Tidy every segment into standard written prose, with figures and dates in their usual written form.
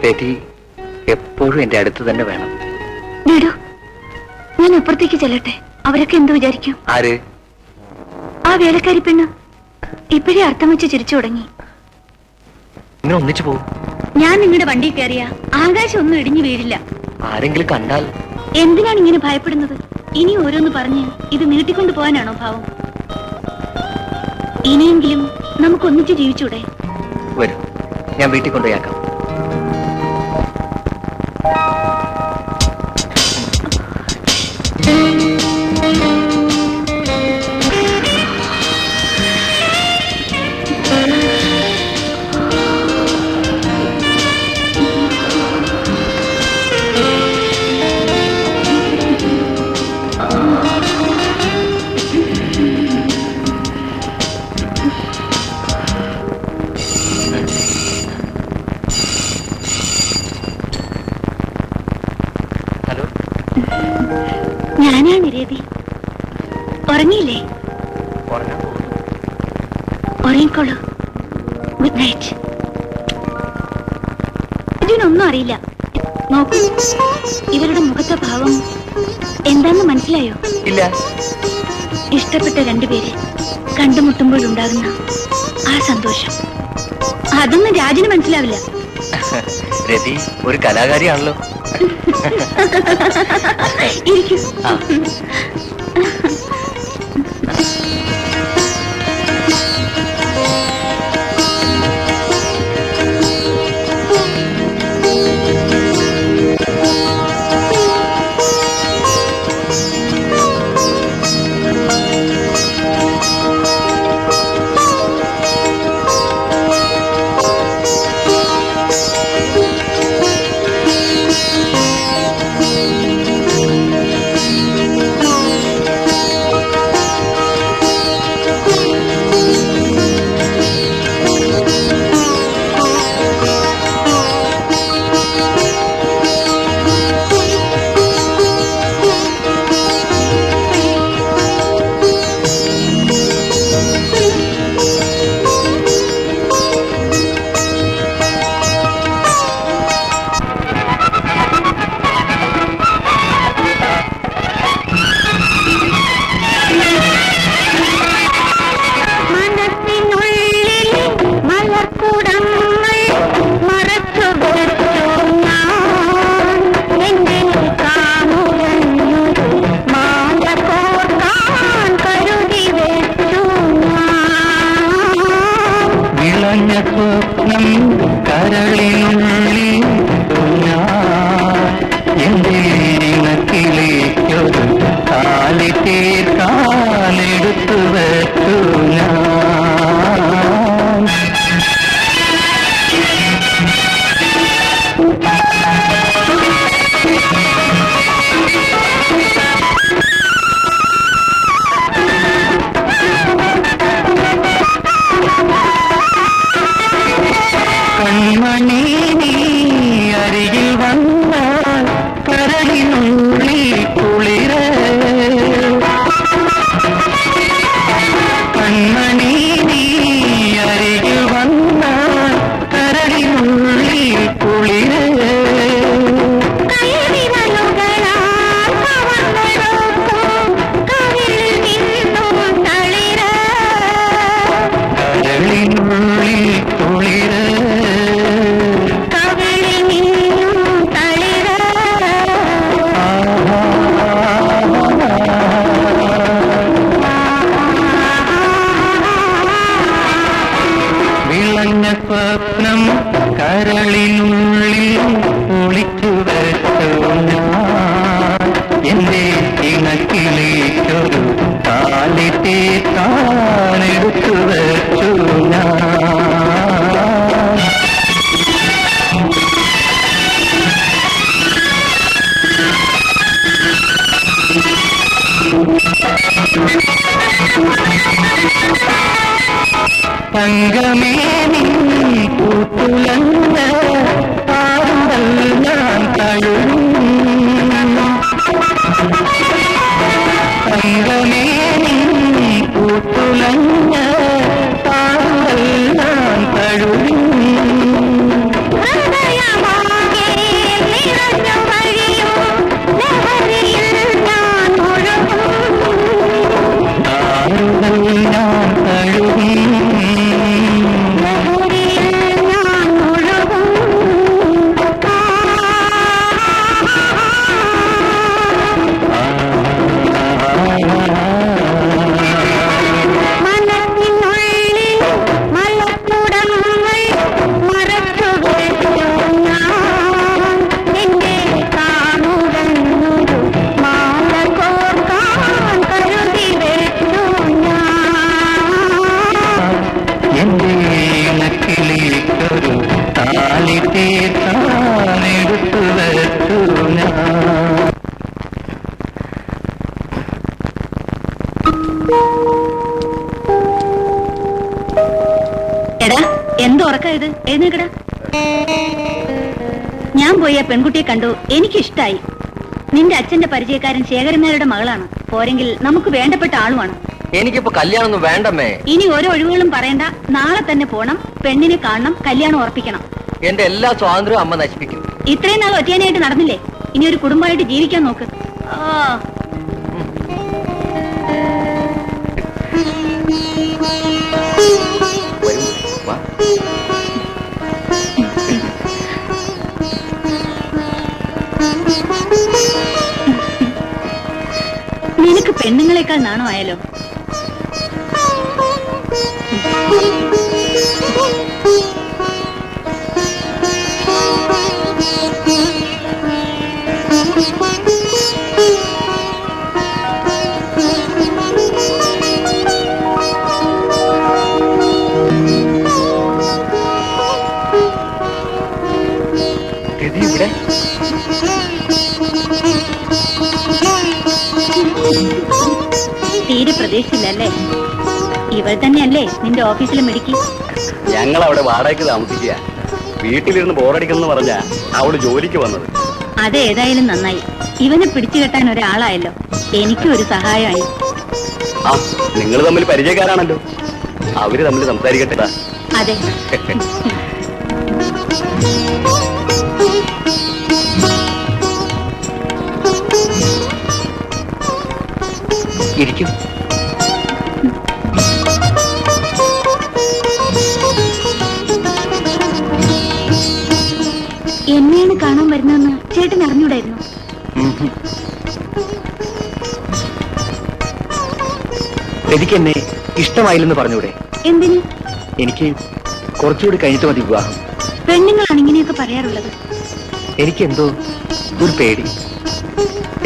രതി എപ്പോഴും എന്റെ അടുത്ത് തന്നെ വേണം. വിടൂ, ഞാൻ അപ്പുറത്തേക്ക് ചെല്ലട്ടെ. അവരൊക്കെ എന്ത് വിചാരിക്കും? ആര്? ആ വേലക്കാരി പെണ്ണ് ഇപ്പോഴേ അർത്ഥം വെച്ച് ചിരിച്ചു തുടങ്ങി. നിങ്ങൾ ഒന്നിച്ചു പോകും. ഞാൻ നിങ്ങളുടെ വണ്ടി കയറിയ ആകാശം ഒന്നും ഇടിഞ്ഞു വീഴില്ല. ആരെങ്കിലും കണ്ടാൽ? എന്തിനാണ് ഇങ്ങനെ ഭയപ്പെടുന്നത്? ഇനി ഓരോന്ന് പറഞ്ഞ് ഇത് നീട്ടിക്കൊണ്ടു പോകാനാണോ ഭാവം? ഇനിയെങ്കിലും നമുക്ക് ഒന്നിച്ച് ജീവിച്ചൂടെ? വരൂ, ഞാൻ വീട്ടിൽ കൊണ്ടുപോയാക്കാം. ഞാനാണ് രതി. ഉറങ്ങിയില്ലേ? ഉറങ്ങിക്കോളൂ. Good night. ഇതിനൊന്നും അറിയില്ല. നോക്കൂ, ഇവരുടെ മുഖത്തെ ഭാവം എന്താന്ന് മനസ്സിലായോ? ഇല്ല. ഇഷ്ടപ്പെട്ട രണ്ടുപേര് കണ്ടുമുട്ടുമ്പോഴുണ്ടാകുന്ന ആ സന്തോഷം, അതൊന്നും രാജന് മനസ്സിലാവില്ല. രതി ഒരു കലാകാരിയാണല്ലോ. ഇരിക്കൂ. സ്വപ്നം കരളിനുള്ളിൽ ഒളിച്ചു വെച്ചു ഞാൻ എന്റെ ഇണക്കിലേക്കൊരു കാലിത്തെ താനെടുത്തു വെച്ചു ഞാൻ. തങ്കമേ നിൻ പൂത്തുലഞ്ഞ പാടൽ ഞാൻ തഴുകും. തങ്കമേ നിൻ പൂത്തുലഞ്ഞ പാടൽ ഞാൻ തഴുകും. എന്ത് ഉറക്ക ഇത്? എഴുന്നേക്കടാ. ഞാൻ പോയി ആ പെൺകുട്ടിയെ കണ്ടു, എനിക്കിഷ്ടായി. നിന്റെ അച്ഛന്റെ പരിചയക്കാരൻ ശേഖരനാരുടെ മകളാണ്. പോരെങ്കിൽ നമുക്ക് വേണ്ടപ്പെട്ട ആളുമാണ്. എനിക്കിപ്പോ കല്യാണമൊന്നും വേണ്ടമ്മേ. ഇനി ഓരോ ഒഴിവുകളും പറയണ്ട. നാളെ തന്നെ പോണം, പെണ്ണിനെ കാണണം, കല്യാണം ഉറപ്പിക്കണം. എന്റെ എല്ലാ സ്വാതന്ത്ര്യവും അമ്മ നശിപ്പിക്കും. ഇത്രയും നാൾ ഒറ്റയാനായിട്ട് നടന്നില്ലേ? ഇനി ഒരു കുടുംബമായിട്ട് ജീവിക്കാൻ നോക്ക്. വരൂ, വാ. നിനക്ക് പെണ്ണുങ്ങളെക്കാൾ നാണോ ആയാലോ? രതി ഇവിടെ? തീരെ പ്രതീക്ഷിച്ചില്ലല്ലേ? ഇവൾ തന്നെയല്ലേ നിന്റെ ഓഫീസിലെ മിടുക്കി? ഞങ്ങൾ അവിടെ വാടകയ്ക്ക് താമസിക്കുക. വീട്ടിലിരുന്ന് ബോറടിക്കുന്നു പറഞ്ഞ അവള് ജോലിക്ക് വന്നത്. അതേതായാലും നന്നായി. ഇവനെ പിടിച്ചു കെട്ടാൻ ഒരാളായല്ലോ. എനിക്കും ഒരു സഹായമായി. ആ, നിങ്ങൾ തമ്മിൽ പരിചയക്കാരാണല്ലോ. അവര് തമ്മിൽ സംസാരിക്കട്ടെ. അതെ. ഇരിക്കും. എന്നെയാണ് കാണാൻ വരുന്നതെന്ന് ചേട്ടൻ അറിഞ്ഞൂടായിരുന്നു? രതിക്ക് എന്നെ ഇഷ്ടമായില്ലെന്ന് പറഞ്ഞൂടെ? എന്തിന്? എനിക്ക് കുറച്ചുകൂടി കഴിഞ്ഞിട്ട് മതി വിവാഹം. പെണ്ണുങ്ങളാണ് ഇങ്ങനെയൊക്കെ പറയാറുള്ളത്. എനിക്കെന്തോ ഒരു പേടി.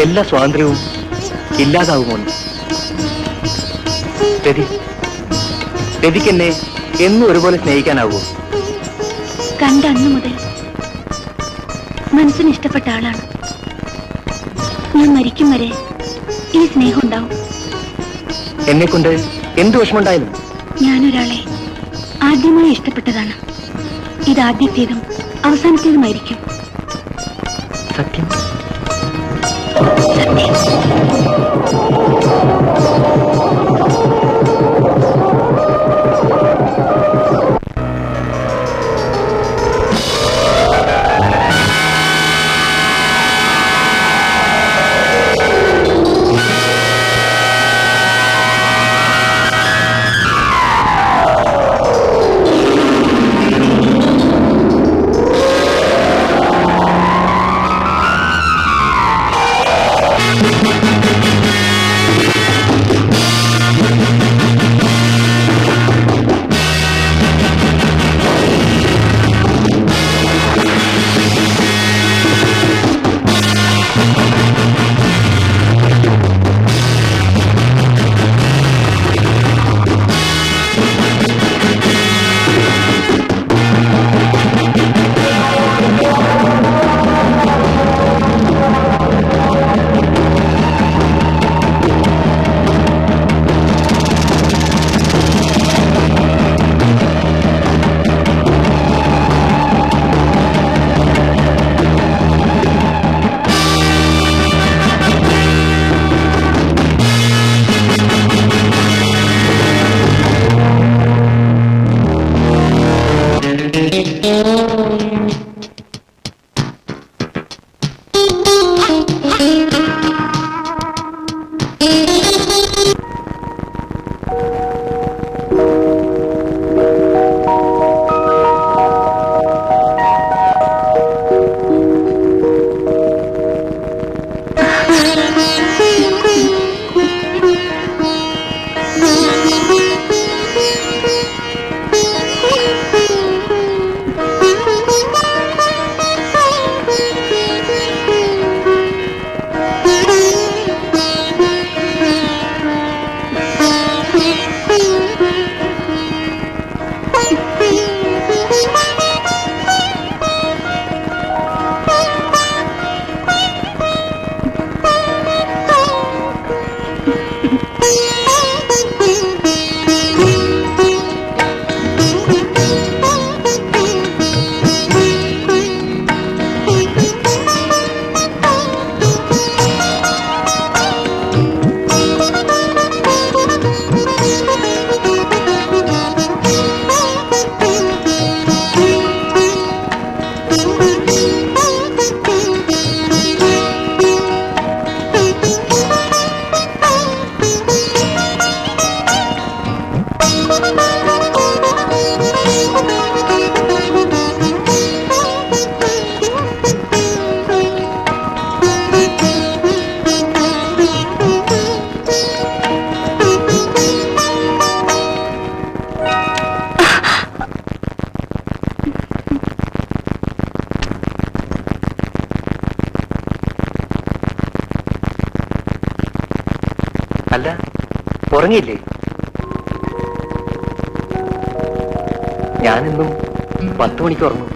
എല്ലാ സ്വാതന്ത്ര്യവും ഇല്ലാതാവുമോന്ന്. രതിക്ക് എന്നെ എന്നും ഒരുപോലെ സ്നേഹിക്കാനാവൂ? കണ്ട അന്ന് മുതൽ മനസ്സിന് ഇഷ്ടപ്പെട്ട ആളാണ്. ഞാൻ മരിക്കും വരെ ഈ സ്നേഹം ഉണ്ടാവും. എന്നെ കൊണ്ട് എന്ത് വിഷമമുണ്ടായാലും ഞാനൊരാളെ ആദ്യമായി ഇഷ്ടപ്പെട്ടതാണ്. ഇത് ആദ്യത്തേതും അവസാനത്തേതുമായിരിക്കും. സത്യം. അല്ല, ഉറങ്ങിയില്ലേ? ഞാനെന്നും 10 മണിക്ക് ഉറങ്ങും.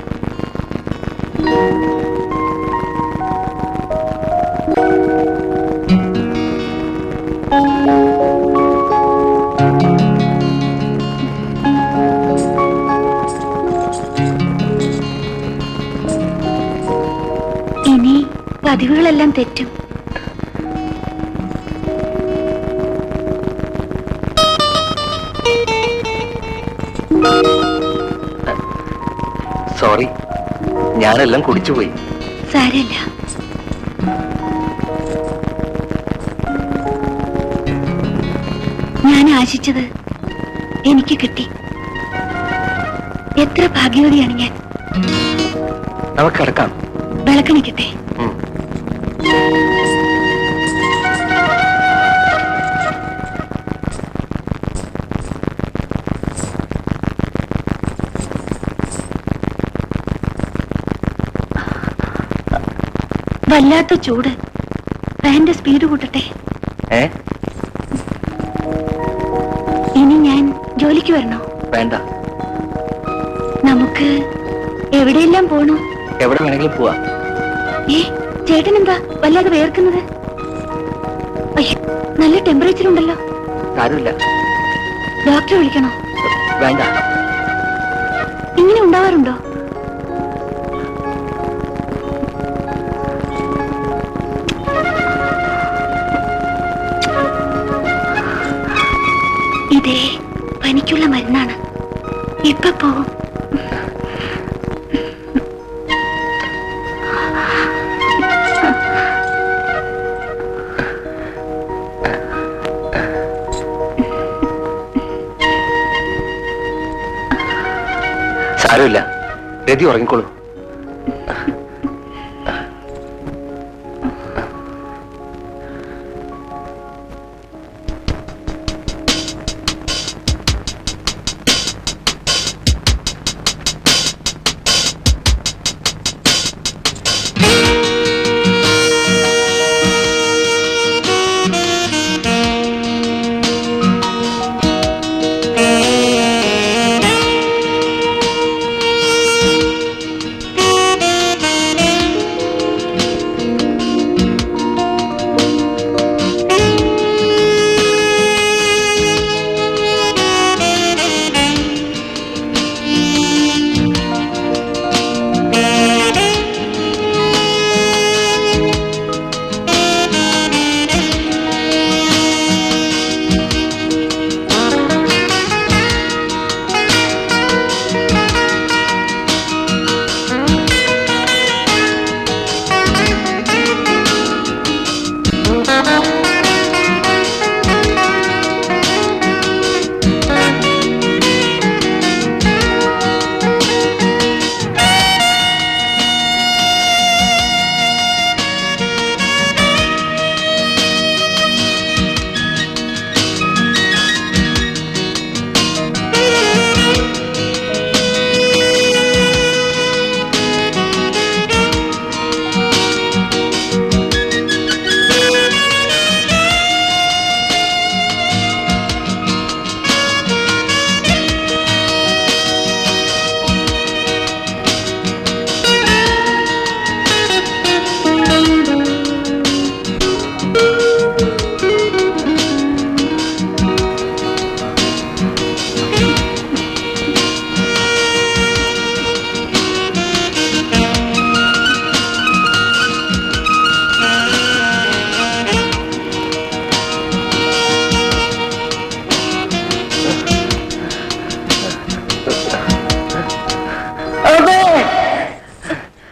ഇനി പതിവുകളെല്ലാം തെറ്റും. സോറി, ഞാനെല്ലാം കുടിച്ചുപോയി. സാരമില്ല. ഞാൻ ആശിച്ചത് എനിക്ക് കിട്ടി. എത്ര ഭാഗ്യവതിയാണ് ഞാൻ. നമുക്ക് കിടക്കാം. വിളക്കണിക്കട്ടെ. വല്ലാത്ത ചൂട്. ഫാന്റെ സ്പീഡ് കൂട്ടട്ടെ. ഇനി ഞാൻ ജോലിക്ക് വരണോ? വേണ്ട. നമുക്ക് എവിടെയെല്ലാം പോണോ? എവിടെ വേണമെങ്കിലും പോവാ. ചേട്ടൻ എന്താ വല്ലാതെ വേർക്കുന്നത്? അയ്യോ, നല്ല ടെമ്പറേച്ചർ ഉണ്ടല്ലോ. കാര്യമില്ല. ഡോക്ടറെ വിളിക്കണോ? വേണ്ട. ഇങ്ങനെ ഉണ്ടാവാറുണ്ടോ? ഇതേ പനിക്കുള്ള മരുന്നാണ്. ഇപ്പൊ പോവും. സാരമില്ല, രതി ഉറങ്ങിക്കോളൂ.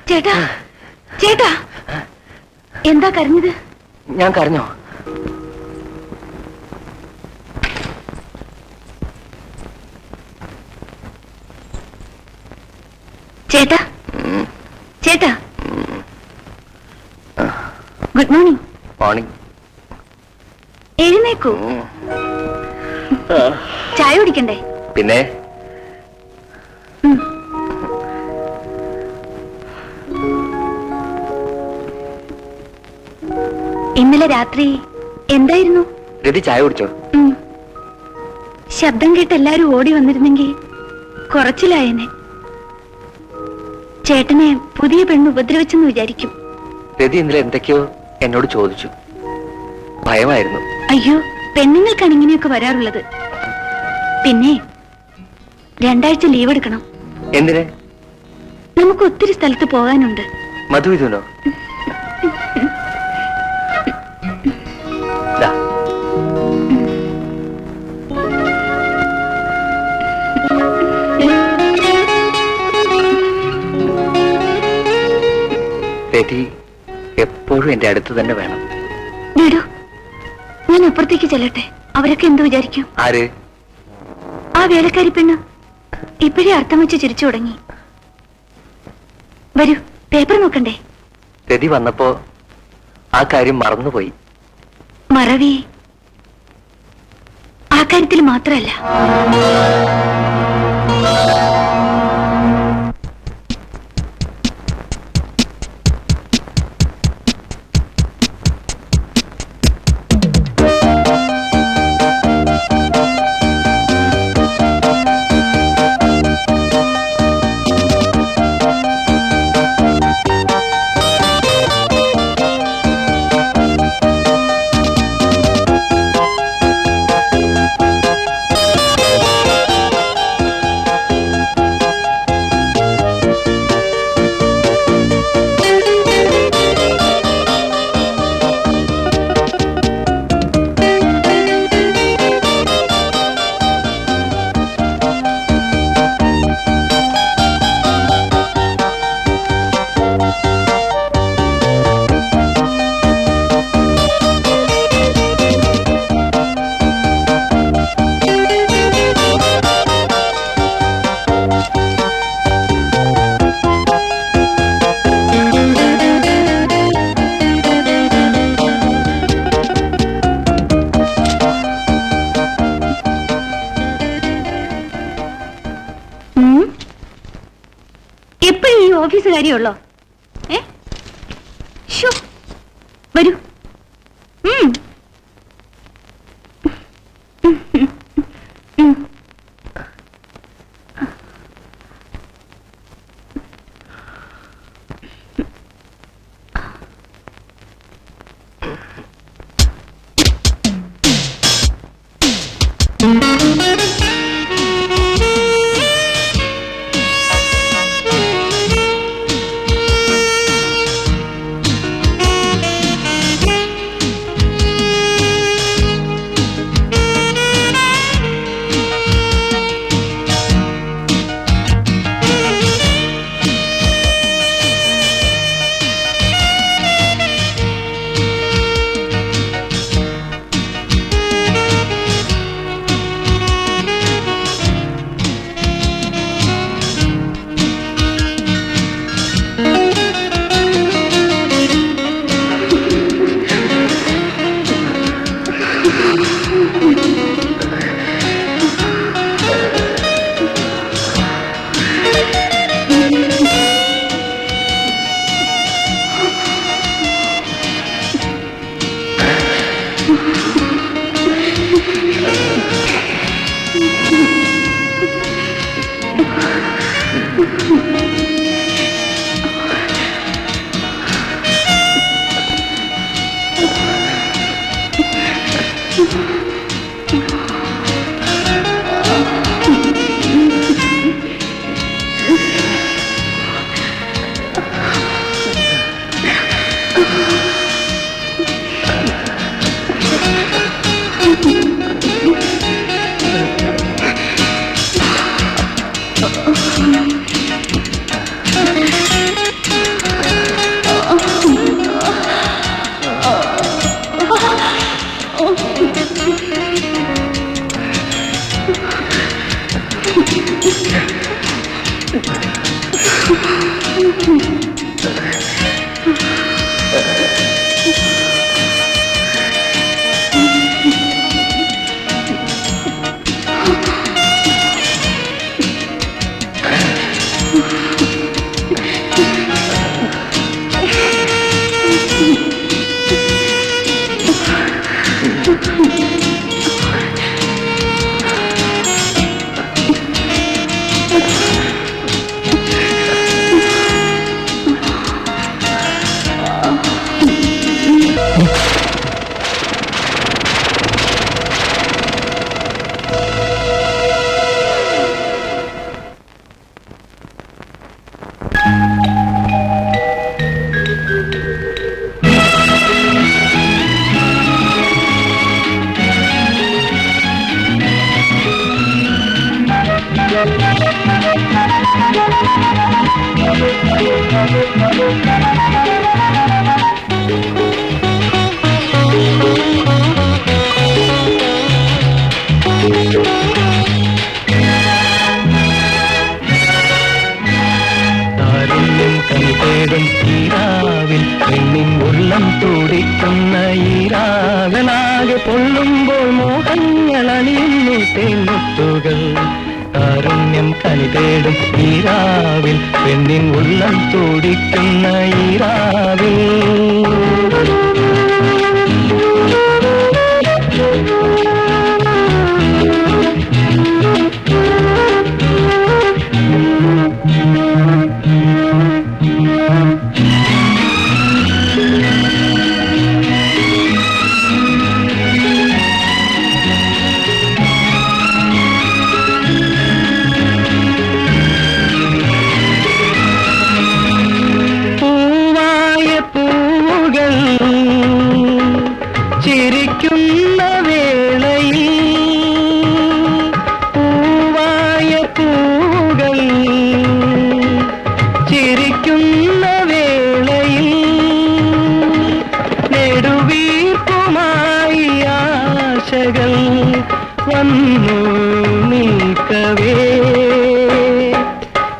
ചേട്ടാ, ചേട്ടാ, എന്താ കരഞ്ഞത്? ഞാൻ കരഞ്ഞോ? ചേട്ടാ, ചേട്ടാ, ഗുഡ് മോർണിംഗ്. മോർണിംഗ്. എഴുന്നേക്കൂ. ചായ കുടിക്കണ്ടേ? പിന്നെ ഇന്നലെ രാത്രി എന്തായിരുന്നു? രതി ചായ കുടിച്ചോ? ശബ്ദം കേട്ട് എല്ലാരും ഓടി വന്നിരുന്നെങ്കിൽ കുറച്ചിലായനെ. ചേട്ടനെ പുതിയ പെണ്ണ് ഉപദ്രവിച്ചെന്ന് വിചാരിക്കും. രതി ഇന്നലെ എന്തൊക്കെയോ എന്നോട് ചോദിച്ചു. ഭയമായിരുന്നു. അയ്യോ, പെണ്ണുങ്ങൾക്കാണ് ഇങ്ങനെയൊക്കെ വരാറുള്ളത്. പിന്നെ 2 ആഴ്ച ലീവ് എടുക്കണം. എന്തിന്? നമുക്ക് ഒത്തിരി സ്ഥലത്ത് പോകാനുണ്ട്. മധുവിധുനോ? രതി എപ്പോഴും എന്റെ അടുത്ത് തന്നെ വേണം. വിടൂ, ഞാൻ അപ്പുറത്തേക്ക് ചെല്ലട്ടെ. അവരൊക്കെ എന്ത് വിചാരിക്കും? ആര്? ആ വേലക്കാരി പെണ്ണ് ഇപ്പോഴേ അർത്ഥം വെച്ച് ചിരിച്ചു തുടങ്ങി. വരൂ, പേപ്പർ നോക്കണ്ടേ? രതി വന്നപ്പോ ആ കാര്യം മറന്നുപോയി. മറവി ആ കാര്യത്തിൽ മാത്രമല്ല. എപ്പോഴും ഈ ഓഫീസ് കാര്യമുള്ളോ? വരൂ. Oh, ഉടലാകെ പൊള്ളുമ്പോൾ മോഹങ്ങൾ അണിയുന്നു തേൻമുത്തുകൾ. കാരുണ്യം കനി തേടും ഈരാവിൽ, പെണ്ണിൻ ഉള്ളം തുടിക്കുന്ന ഈരാവിൽ. ചിരിക്കുന്ന വേളയിൽ പൂവായ പൂകൾ, ചിരിക്കുന്ന വേളയിൽ നെടുവീർപ്പുമായി ആശകൾ വന്നു നിൽക്കവേ.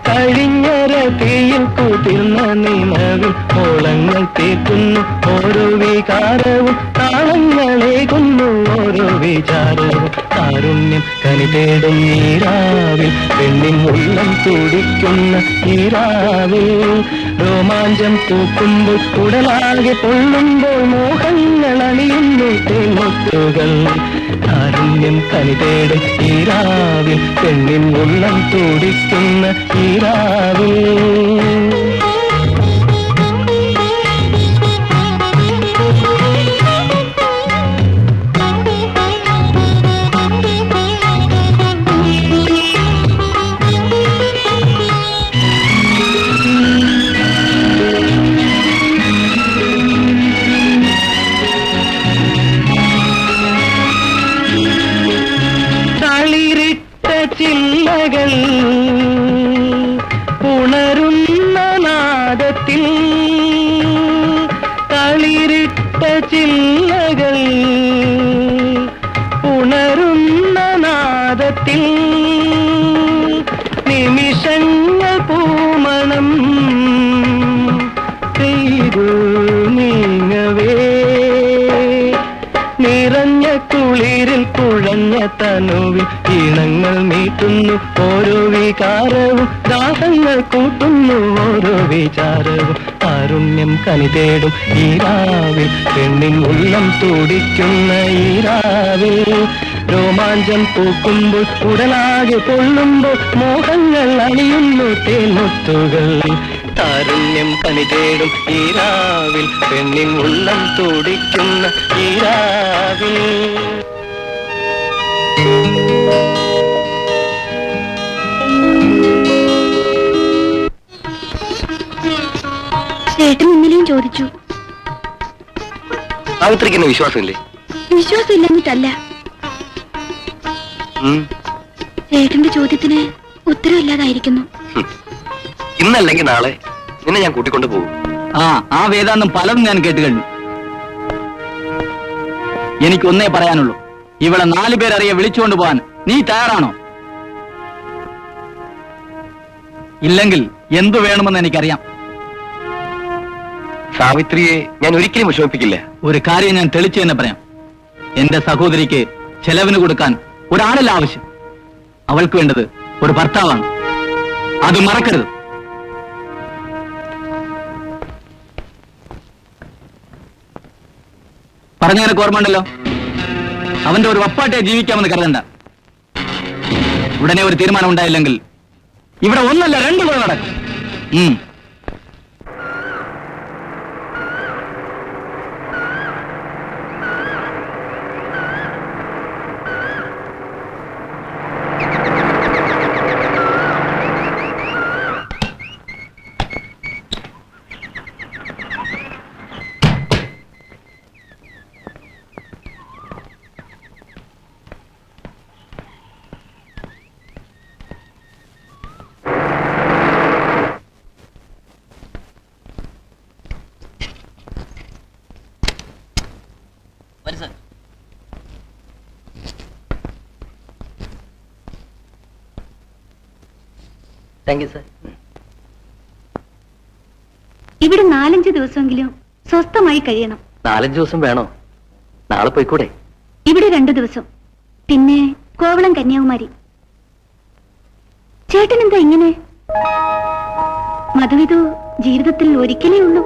കഴിഞ്ഞരതിയിൽ കുതിർന്ന നിലവിൽ ഓളങ്ങൾ തീർക്കുന്നു ഓരോ വികാരവും, താളങ്ങളേകുന്നു ഓരോ വിചാരവും. കാരുണ്യം കനി തേടും ഈരാവിൽ, പെണ്ണിൻ ഉള്ളം തുടിക്കുന്ന ഈരാവിൽ. രോമാഞ്ചം തൂക്കുമ്പോൾ ഉടലാകെ പൊള്ളുമ്പോൾ മോഹങ്ങൾ അണിയുന്നു തേൻമുത്തുകൾ. കാരുണ്യം കനി തേടും ഈരാവിൽ, പെണ്ണിൻ ഉള്ളം തുടിക്കുന്ന ഈരാവിൽ. ചില്ലകൾ ഉണരുന്ന നാദത്തിൽ, തളിരിട്ട ചില്ലകൾ ഉണരുന്ന നാദത്തിൽ, നിമിഷങ്ങൾ പൂമണം ചെയ്തു നീങ്ങവേ. നിറഞ്ഞ കുളിരിൽ കുഴഞ്ഞ തനുവിൽ ഈണങ്ങൾ മീട്ടുന്നു ഓരോ വികാരവും, ദാഹങ്ങൾ കൂട്ടുന്നു ഓരോ വിചാരവും. കാരുണ്യം കനി തേടും ഈരാവിൽ, പെണ്ണിൻ ഉള്ളം തുടിക്കുന്ന ഈരാവിൽ. രോമാഞ്ചം പൂക്കുമ്പോൾ ഉടലാകെ പൊള്ളുമ്പോൾ മോഹങ്ങൾ അണിയുന്നു തേൻമുത്തുകൾ. താരുണ്യം കനി തേടും ഈരാവിൽ, പെണ്ണിൻ ഉള്ളം തുടിക്കുന്ന ഈരാവിൽ. ചേട്ടൻ ഇന്നലെയും ചോദിച്ചു. സാവിത്രിക്ക് എന്നെ വിശ്വാസമില്ലേ? വിശ്വാസമില്ലെന്നിട്ടല്ല, ചേട്ടന്റെ ചോദ്യത്തിന് ഉത്തരവില്ലാതായിരിക്കുന്നു. ഇന്നല്ലെങ്കിൽ നാളെ നിന്നെ ഞാൻ കൂട്ടിക്കൊണ്ട് പോകും. ആ വേദാന്തം പലതും ഞാൻ കേട്ട് കഴിഞ്ഞു. എനിക്കൊന്നേ പറയാനുള്ളൂ, ഇവിടെ 4 പേരറിയെ വിളിച്ചുകൊണ്ട് പോകാൻ നീ തയ്യാറാണോ? ഇല്ലെങ്കിൽ എന്തു വേണമെന്ന് എനിക്കറിയാം. സാവിത്രിയെ ഞാൻ ഒരിക്കലും വിഷമിപ്പിക്കില്ല. ഒരു കാര്യം ഞാൻ തെളിച്ചു തന്നെ പറയാം. എന്റെ സഹോദരിക്ക് ചെലവിന് കൊടുക്കാൻ ഒരാളല്ല ആവശ്യം. അവൾക്ക് വേണ്ടത് ഒരു ഭർത്താവാണ്. അത് മറക്കരുത്. പറഞ്ഞതിനൊക്കെ ഓർമ്മയുണ്ടല്ലോ. അവന്റെ ഒരു വപ്പാട്ടെ ജീവിക്കാമെന്ന് കരുതണ്ട. ഉടനെ ഒരു തീരുമാനം ഉണ്ടായില്ലെങ്കിൽ ഇവിടെ 1 അല്ല 2 കൊല നടക്കും. Thank you sir. ഇവിടെ 4-5 ദിവസമെങ്കിലും സ്വസ്ഥമായി കഴിയണം. 4-5 ദിവസം വേണോ? നാളെ പോയിക്കൂടെ? ഇവിടെ 2 ദിവസം, പിന്നെ കോവളം കന്യാകുമാരി. ചേട്ടൻ എന്താ ഇങ്ങനെ? മധുവിധു ജീവിതത്തിൽ ഒരിക്കലേ ഉള്ളൂ.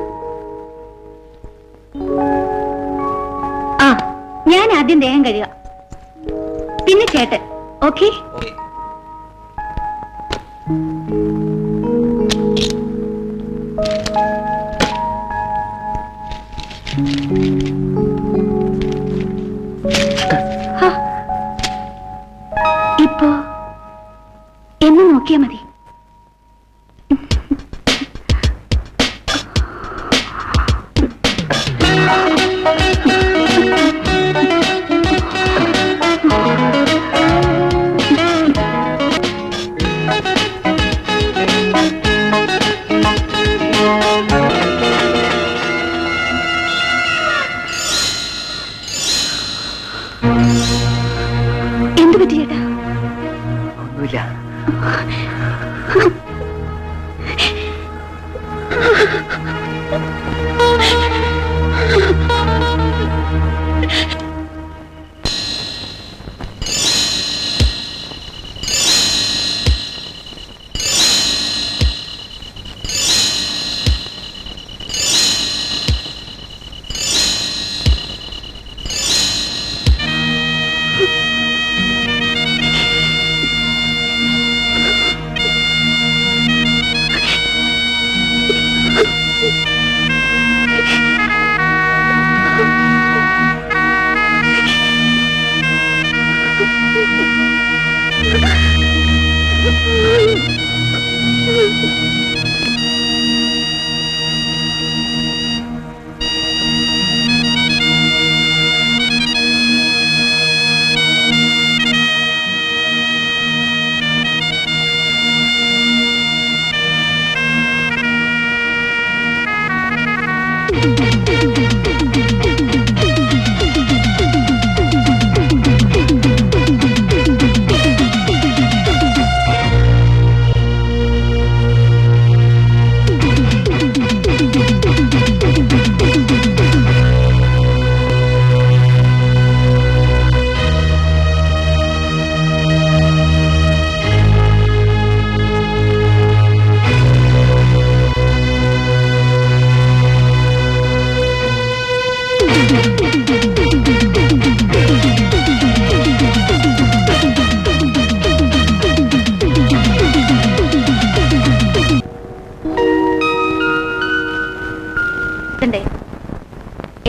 ആ, ഞാൻ ആദ്യം ദേഹം കഴുകാം, പിന്നെ ചേട്ടൻ. ഓക്കെ? ഇപ്പോ എന്നെ നോക്കിയാ മതി. എന്തു പറ്റി ചേട്ടാ? ഒന്നുമില്ല.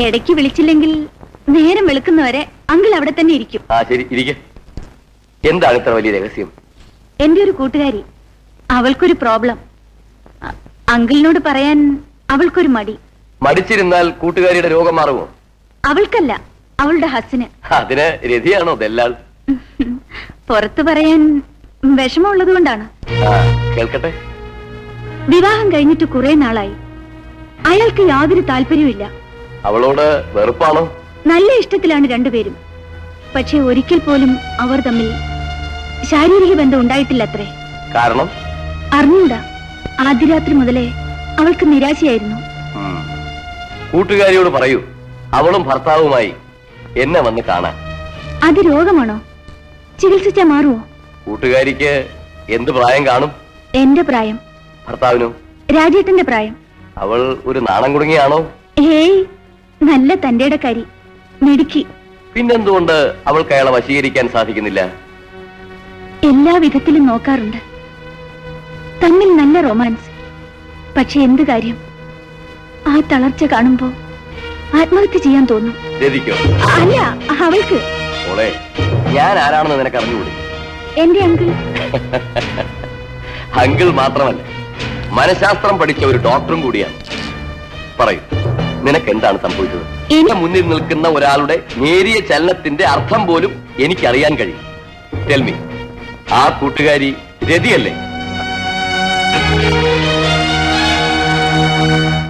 ഇടയ്ക്ക് വിളിച്ചില്ലെങ്കിൽ നേരം വെളുക്കുന്നവരെ അങ്കിൾ അവിടെ തന്നെ ഇരിക്കും. ആ ശരി, ഇരിക്കെ. എന്താണ് ഇത്ര വലിയ രഹസ്യം? എന്റെ ഒരു കൂട്ടുകാരി, അവൾക്കൊരു പ്രോബ്ലം. അങ്കിളിനോട് പറയാൻ അവൾക്കൊരു മടി. മടിച്ചിരുന്നാൽ കൂട്ടുകാരിയുടെ രോഗം മാറുമോ? അവൾക്കല്ല, അവളുടെ ഹസ്സിന്. അതിന് രതിയാണോ ദല്ലാൾ? പുറത്തു പറയാൻ വിഷമമുള്ളത് കൊണ്ടാണ്. കേൾക്കട്ടെ. വിവാഹം കഴിഞ്ഞിട്ട് കുറെ നാളായി. അയാൾക്ക് യാതൊരു താല്പര്യമില്ല. അവളോട് വെറുപ്പാണോ? നല്ല ഇഷ്ടത്തിലാണ് രണ്ടുപേരും. പക്ഷെ ഒരിക്കൽ പോലും അവർ തമ്മിൽ ശാരീരിക ബന്ധം ഉണ്ടായിട്ടില്ലത്രേ. കാരണം അറിഞ്ഞൂടാ. ആദ്യ രാത്രി മുതലേ അവൾക്ക് നിരാശയായിരുന്നു. കൂട്ടുകാരിയോട് പറയൂ, അവളും ഭർത്താവുമായി എന്നെ വന്ന് കാണാൻ. അത് രോഗമാണോ? ചികിത്സിച്ചാ മാറുമോ? കൂട്ടുകാരിക്ക് എന്ത് പ്രായം കാണും? എന്റെ പ്രായം. ഭർത്താവിനോ? രാജേട്ടന്റെ പ്രായം. അവൾ ഒരു നാണം കുടുങ്ങിയാണോ? ഹേയ്, നല്ല തന്റെയുടെ കരി, മിടുക്കി. പിന്നെന്തുകൊണ്ട് അവൾക്ക് അയാളെ വശീകരിക്കാൻ സാധിക്കുന്നില്ല? എല്ലാ വിധത്തിലും നോക്കാറുണ്ട്. തമ്മിൽ നല്ല റൊമാൻസ്. പക്ഷെ എന്ത് കാര്യം? ആ തളർച്ച കാണുമ്പോ ആത്മഹത്യ ചെയ്യാൻ തോന്നും. രതിക്കോ? അല്ല, അവൾക്ക്. മോളെ, ഞാൻ ആരാണെന്ന് നിനക്ക് അറിഞ്ഞുകൂടി? എന്റെ അങ്കിൾ. അങ്കിൾ മാത്രമല്ല, മനഃശാസ്ത്രം പഠിച്ച ഒരു ഡോക്ടറും കൂടിയാണ്. പറയൂ, നിനക്ക് എന്താണ് സംഭവിച്ചത്? എന്റെ മുന്നിൽ നിൽക്കുന്ന ഒരാളുടെ നേരിയ ചലനത്തിന്റെ അർത്ഥം പോലും എനിക്കറിയാൻ കഴിയും. ടെൽമി, ആ കൂട്ടുകാരി രതിയല്ലേ?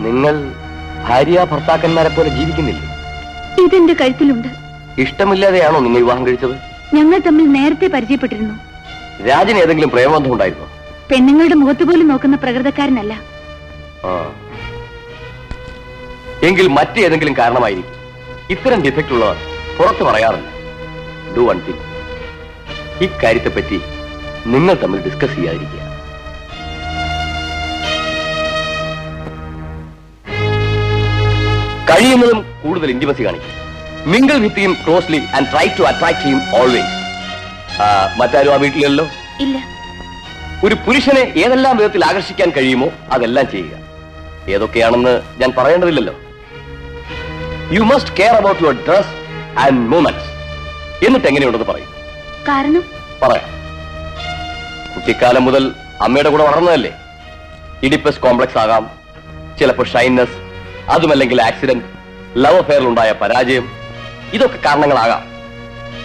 നിങ്ങൾ ഭാര്യ ഭർത്താക്കന്മാരെ പോലെ ജീവിക്കുന്നില്ലേ? ഇതെന്റെ കഴുത്തിലുണ്ട്. ഇഷ്ടമില്ലാതെയാണോ നിങ്ങൾ വിവാഹം കഴിച്ചത്? ഞങ്ങൾ തമ്മിൽ നേരത്തെ പരിചയപ്പെട്ടിരുന്നു. രാജന് ഏതെങ്കിലും പ്രേമബന്ധം ഉണ്ടായിരുന്നോ? പെണ്ണുങ്ങളുടെ മുഖത്ത് പോലും നോക്കുന്ന പ്രകൃതക്കാരനല്ല. എങ്കിൽ മറ്റേതെങ്കിലും കാരണമായിരിക്കും. ഇത്തരം ഡിഫക്റ്റ് ഉള്ളവർ പുറത്ത് പറയാറില്ല. Do one thing. ഇക്കാര്യത്തെ പറ്റി നിങ്ങൾ തമ്മിൽ ഡിസ്കസ് ചെയ്യാതിരിക്കുക. കഴിയുന്നതും കൂടുതൽ ഇന്റിമസി കാണിക്കും. Mingle with him closely and try to attract him always. മറ്റാരും ആ വീട്ടിലല്ലോ? ഇല്ല. ഒരു പുരുഷനെ ഏതെല്ലാം വിധത്തിൽ ആകർഷിക്കാൻ കഴിയുമോ അതെല്ലാം ചെയ്യുക. ഏതൊക്കെയാണെന്ന് ഞാൻ പറയേണ്ടതില്ലല്ലോ. You must care about your dress and movements. എന്നിട്ട് എങ്ങനെയുണ്ടെന്ന് പറയും. കാരണം പറയാം. കുട്ടിക്കാലം മുതൽ അമ്മയുടെ കൂടെ വളർന്നതല്ലേ. ഇഡിപ്പസ് കോംപ്ലക്സ് ആകാം, ചിലപ്പോൾ ഷൈനസ്, അതുമല്ലെങ്കിൽ ആക്സിഡന്റ്, ലവ് അഫെയറിലുണ്ടായ പരാജയം, ഇതൊക്കെ കാരണങ്ങളാകാം.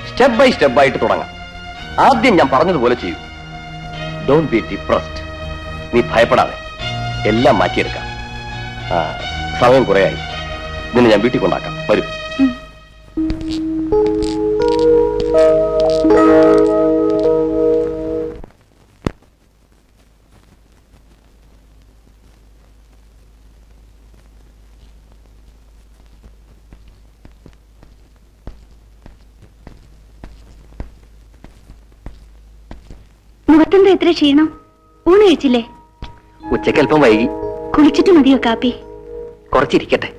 സ്റ്റെപ്പ് ബൈ സ്റ്റെപ്പ് ആയിട്ട് തുടങ്ങാം. ആദ്യം ഞാൻ പറഞ്ഞതുപോലെ ചെയ്യൂ. Don't be depressed. നീ ഭയപ്പെടാതെ എല്ലാം മാറ്റിയെടുക്കാം. സമയം കുറയായി. നിന്നെ ഞാൻ വീട്ടിൽ കൊണ്ടാക്കാം. വരൂ. മുഖത്തെന്താ എത്ര ക്ഷീണം? ഊണ് കഴിച്ചില്ലേ? ഉച്ചയ്ക്ക് അല്പം വൈകി. കുളിച്ചിട്ട് മതിയോ കാപ്പി? കുറച്ചിരിക്കട്ടെ.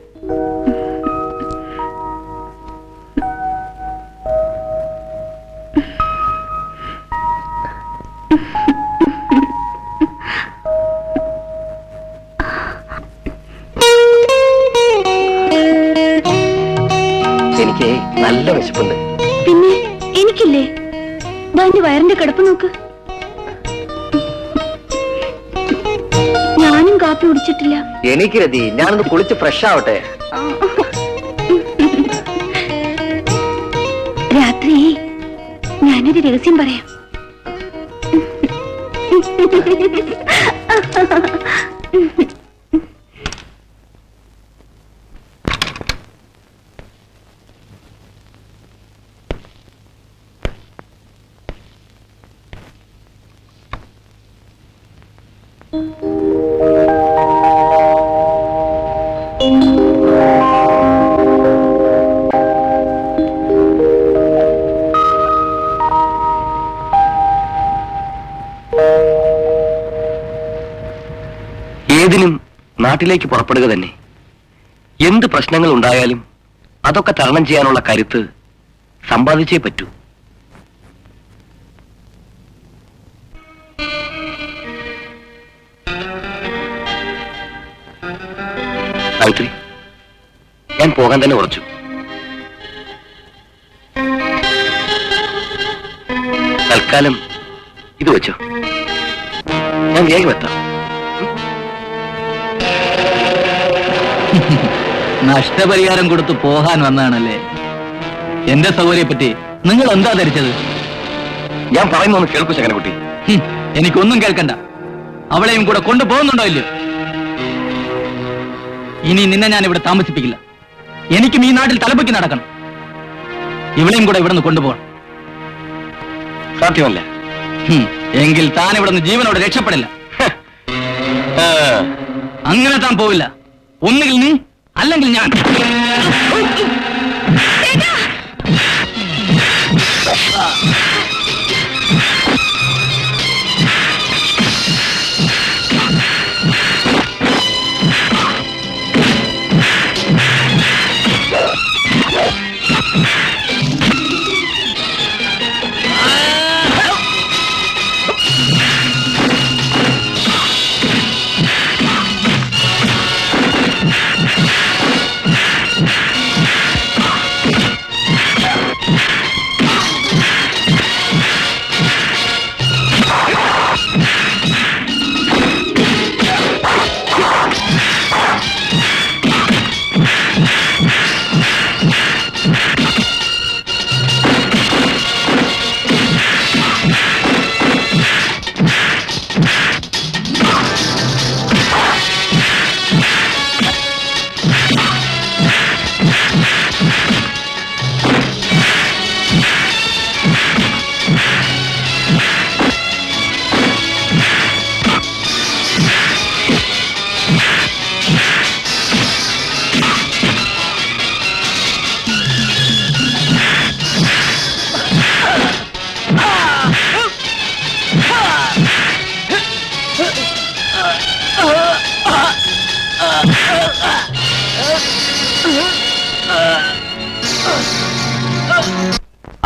എനിക്ക് നല്ല വിശപ്പുണ്ട്. പിന്നെ എനിക്കില്ലേ? എന്റെ വയറിന്റെ കിടപ്പ് നോക്ക്. ഞാനും കാപ്പി കുടിച്ചിട്ടില്ല. എനിക്ക് രതി, ഞാനൊന്ന് കുളിച്ച് ഫ്രഷ് ആവട്ടെ. രാത്രി ഞാനൊരു രഹസ്യം പറയാം. ഏതിനും നാട്ടിലേക്ക് പുറപ്പെടുക തന്നെ. എന്ത് പ്രശ്നങ്ങൾ ഉണ്ടായാലും അതൊക്കെ തരണം ചെയ്യാനുള്ള കരുത്ത് സമ്പാദിച്ചേ പറ്റൂ. സാവിത്രി, ഞാൻ പോകാൻ തന്നെ ഉറച്ചു. തൽക്കാലം ഇത് വെച്ചോ, ഞാൻ വേഗം എത്താം. നഷ്ടപരിഹാരം കൊടുത്തു പോകാൻ വന്നാണല്ലേ? എന്റെ സൗകര്യപ്പറ്റി നിങ്ങൾ എന്താ ധരിച്ചത്? ഞാൻ പറയുന്നൊന്ന് കേൾക്കൂ ശങ്കരൻകുട്ടി. എനിക്കൊന്നും കേൾക്കണ്ട. അവളെയും കൂടെ കൊണ്ടുപോകുന്നുണ്ടോ ഇല്ലയോ? ഇനി നിന്നെ ഞാൻ ഇവിടെ താമസിപ്പിക്കില്ല. എനിക്കും ഈ നാട്ടിൽ തലപ്പൊക്കി നടക്കണം. ഇവളെയും കൂടെ ഇവിടെ നിന്ന് കൊണ്ടുപോകണം. സാധ്യമല്ല. എങ്കിൽ താൻ ഇവിടെ നിന്ന് ജീവനോട് രക്ഷപ്പെടില്ല. അങ്ങനെ താൻ പോവില്ല. ഒന്നുകിൽ നീ, അല്ലെങ്കിൽ ഞാൻ.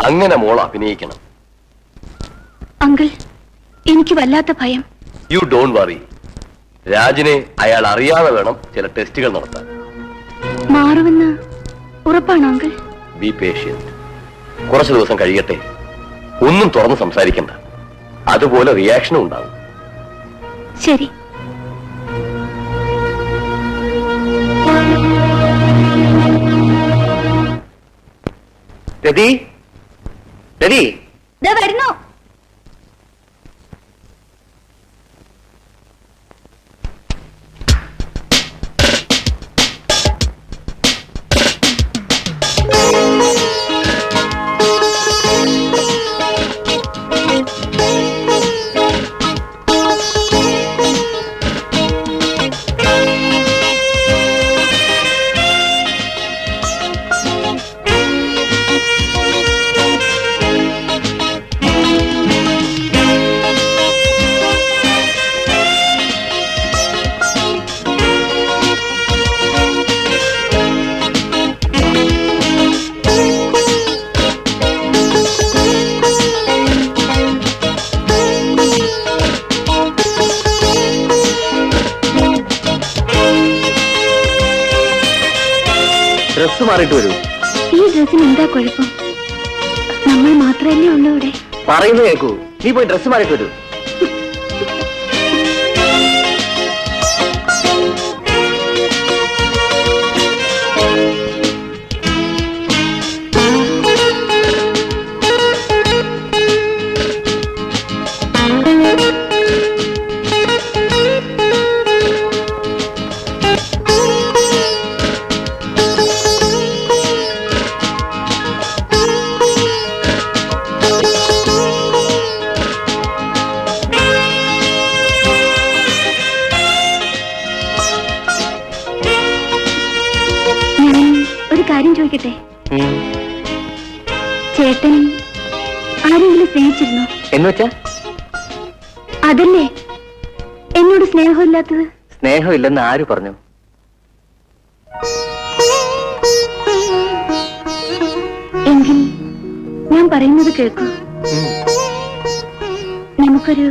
അങ്ങനെ മോൾ അഭിനയിക്കണം. അങ്കിൾ, എനിക്ക് വല്ലാത്ത ഭയം. You don't worry. രാജിനെ അയാൾ അറിയാതെ വേണം ചില ടെസ്റ്റുകൾ നടത്താൻ. മാറുമെന്ന് ഉറപ്പാണോ അങ്കിൾ? B patient. കുറച്ചു ദിവസം കഴിയട്ടെ. ഒന്നും തുറന്ന് സംസാരിക്കണ്ട. അതുപോലെ റിയാക്ഷനും ഉണ്ടാവും. ശരി. രതി, രതി, ദാ വരുന്നു. ഡ്രസ് മാറിയിട്ട് വരൂ. ഈ ഡ്രസ്സിന് എന്താ കുഴപ്പം? നമ്മൾ മാത്രമല്ലേ ഉള്ളൂ ഇവിടെ. പറയുന്നത് കേൾക്കൂ. നീ പോയി ഡ്രസ് മാറിയിട്ട് വരൂ. കാര്യം ചോദിക്കട്ടെ? ചേട്ടൻ ആരെങ്കിലും സ്നേഹിച്ചിരുന്നോ? എന്നുവെച്ചാ? അതല്ലേ എന്നോട് സ്നേഹമില്ലാത്തത്. സ്നേഹമില്ലെന്ന് ആര് പറഞ്ഞു? എങ്കിൽ ഞാൻ പറയുന്നത് കേൾക്കൂ. നമുക്കൊരു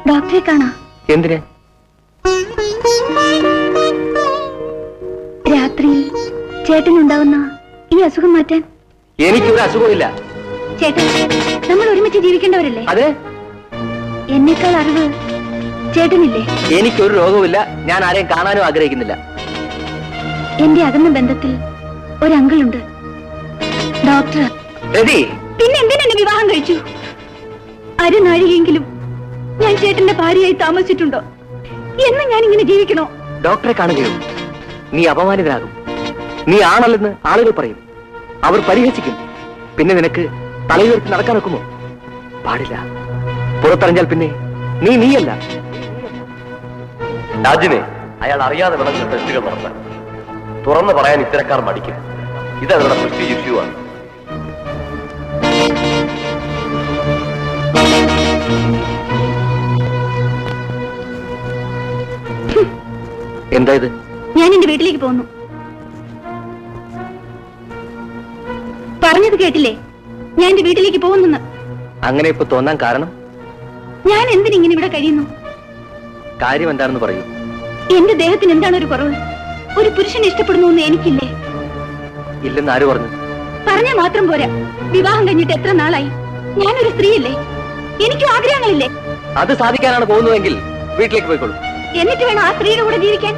ഡോക്ടറെ കാണാം. എന്തിന്? രാത്രിയിൽ ചേട്ടനുണ്ടാവുന്ന ഈ അസുഖം മാറ്റാൻ. എനിക്കൊരു അസുഖമില്ല. ചേട്ടൻ, നമ്മൾ ഒരുമിച്ച് ജീവിക്കേണ്ടവരല്ലേ? അതെ. എന്നേക്കാൾ അറിവ് ചേട്ടനില്ലേ? എനിക്കൊരു രോഗവുമില്ല. ഞാൻ ആരെയും കാണാനും ആഗ്രഹിക്കുന്നില്ല. എന്റെ അകന്ന ബന്ധത്തിൽ ഒരു അങ്കിളുണ്ട്, ഡോക്ടർ. പിന്നെ എന്തിനെന്നെ വിവാഹം കഴിച്ചു? അരനാഴികയെങ്കിലും ഞാൻ ചേട്ടന്റെ ഭാര്യയായി താമസിച്ചിട്ടുണ്ടോ? എന്ന് ഞാൻ ഇങ്ങനെ ജീവിക്കണോ? ഡോക്ടറെ കാണുകയോ? നീ അപമാനിതനാകും. നീ ആണല്ലെന്ന് ആളുകൾ പറയും. അവർ പരിഹസിക്കും. പിന്നെ നിനക്ക് തലയുയർത്തി നടക്കാൻ ഒക്കുമോ? പാടില്ല. പുറത്തറിഞ്ഞാൽ പിന്നെ നീ നീയല്ല. രാജിനെ അയാൾ അറിയാതെ വേണം ചില ടെസ്റ്റുകൾ നടത്താൻ. തുറന്നു പറയാൻ ഇത്തരക്കാർ മടിക്കും. ഇത് അവരുടെ പ്രസ്റ്റീജ് ഇഷ്യൂ ആണ്. എന്താ ഇത്? ഞാൻ എന്റെ വീട്ടിലേക്ക് പോകുന്നു. പറഞ്ഞത് കേട്ടില്ലേ? ഞാൻ എന്റെ വീട്ടിലേക്ക് പോകുന്നു. അങ്ങനെ ഇപ്പൊ തോന്നാൻ കാരണം? ഞാൻ എന്തിനിങ്ങനെ ഇവിടെ കഴിയുന്നു? കാര്യം എന്താണെന്ന് പറയൂ. എന്റെ ദേഹത്തിന് എന്താണ് ഒരു കുറവ്? ഒരു പുരുഷനെ ഇഷ്ടപ്പെടുന്നു എന്ന് എനിക്കില്ലേ? ഇല്ലെന്ന് ആര് പറഞ്ഞു? പറഞ്ഞാൽ മാത്രം പോരാ. വിവാഹം കഴിഞ്ഞിട്ട് എത്ര നാളായി? ഞാനൊരു സ്ത്രീയല്ലേ? എനിക്കും ആഗ്രഹങ്ങളില്ലേ? അത് സാധിക്കാനാണ് പോകുന്നതെങ്കിൽ വീട്ടിലേക്ക് പോയിക്കോളൂ. എന്നിട്ട് വേണം ആ സ്ത്രീയുടെ കൂടെ ജീവിക്കാൻ.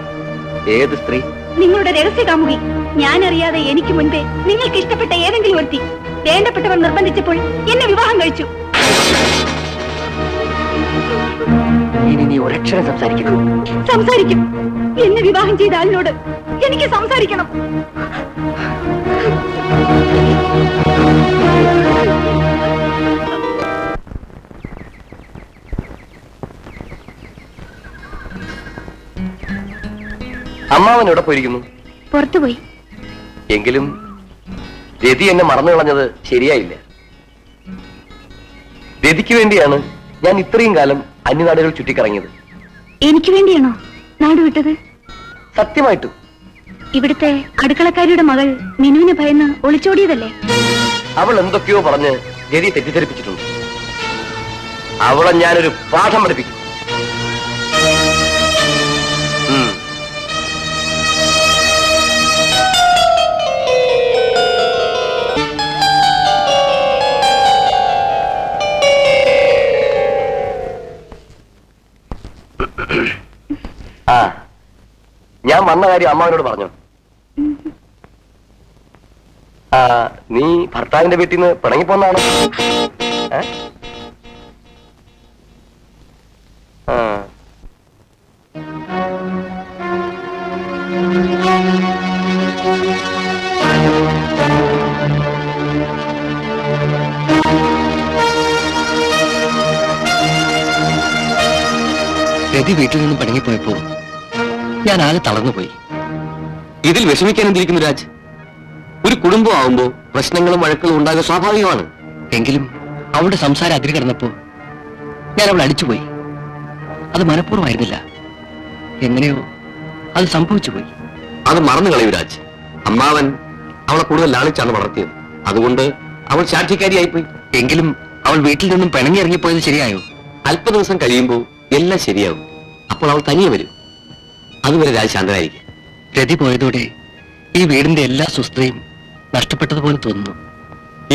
ഏത് സ്ത്രീ? നിങ്ങളുടെ രഹസ്യ കാമുകി. ഞാനറിയാതെ എനിക്ക് മുൻപേ നിങ്ങൾക്ക് ഇഷ്ടപ്പെട്ട ഏതെങ്കിലും ഒരുത്തി വേണ്ടപ്പെട്ടവർ നിർബന്ധിച്ചപ്പോൾ എന്നെ വിവാഹം കഴിച്ചു. ഇനി നീ ഒരക്ഷരം സംസാരിക്കൂ. സംസാരിക്കും. എന്നെ വിവാഹം ചെയ്ത ആളിനോട് എനിക്ക് സംസാരിക്കണം. അമ്മാവൻ എവിടെ പോയിരിക്കുന്നു? പുറത്തുപോയി. എങ്കിലും രതി എന്നെ മറന്നു കളഞ്ഞത് ശരിയായില്ല. രതിക്ക് വേണ്ടിയാണ് ഞാൻ ഇത്രയും കാലം അന്യനാടുകൾ ചുറ്റിക്കറങ്ങിയത്. എനിക്ക് വേണ്ടിയാണോ നാട് വിട്ടത്? സത്യമായിട്ടും. ഇവിടുത്തെ അടുക്കളക്കാരിയുടെ മകൾ മിനുവിനെ ഭയന്ന് ഒളിച്ചോടിയതല്ലേ? അവൾ എന്തൊക്കെയോ പറഞ്ഞ് രതി തെറ്റിദ്ധരിപ്പിച്ചിട്ടുണ്ട്. അവളെ ഞാനൊരു പാഠം പഠിപ്പിക്കും. ആ, ഞാൻ വന്ന കാര്യം അമ്മാവനോട് പറഞ്ഞു. ആ, നീ ഭർത്താവിന്റെ വീട്ടിൽ നിന്ന് പിണങ്ങിപ്പോന്നാണോ? ആ, രതി വീട്ടിൽ നിന്നും പടങ്ങിപ്പോയപ്പോ ഞാൻ ആകെ തളർന്നുപോയി. ഇതിൽ വിഷമിക്കാൻ എന്തിരിക്കുന്നു രാജ്? ഒരു കുടുംബം ആവുമ്പോ പ്രശ്നങ്ങളും വഴക്കുകളും ഉണ്ടാകുക സ്വാഭാവികമാണ്. എങ്കിലും അവളുടെ സംസാരം അതിര് കിടന്നപ്പോ ഞാൻ അവളെ അടിച്ചുപോയി. അത് മനഃപൂർവ്വമായിരുന്നില്ല, എങ്ങനെയോ അത് സംഭവിച്ചുപോയി. അത് മറന്നു കളയൂ രാജ്. അമ്മാവൻ അവളെ കൂടുതൽ ലാളിച്ചാണ് വളർത്തിയത്. അതുകൊണ്ട് അവൾ ശാഠ്യക്കാരിയായിപ്പോയി. എങ്കിലും അവൾ വീട്ടിൽ നിന്നും പിണങ്ങി ഇറങ്ങിപ്പോയത് ശരിയായോ? അല്പ ദിവസം കഴിയുമ്പോൾ എല്ലാം ശരിയാവും. അപ്പോൾ അവൾ തനിയെ വരും. അതുവരെ രാജ് ശാന്തനായിരിക്കും. രതി പോയതോടെ ഈ വീടിന്റെ എല്ലാ സ്വസ്ഥതയും നഷ്ടപ്പെട്ടതുപോലെ തോന്നുന്നു.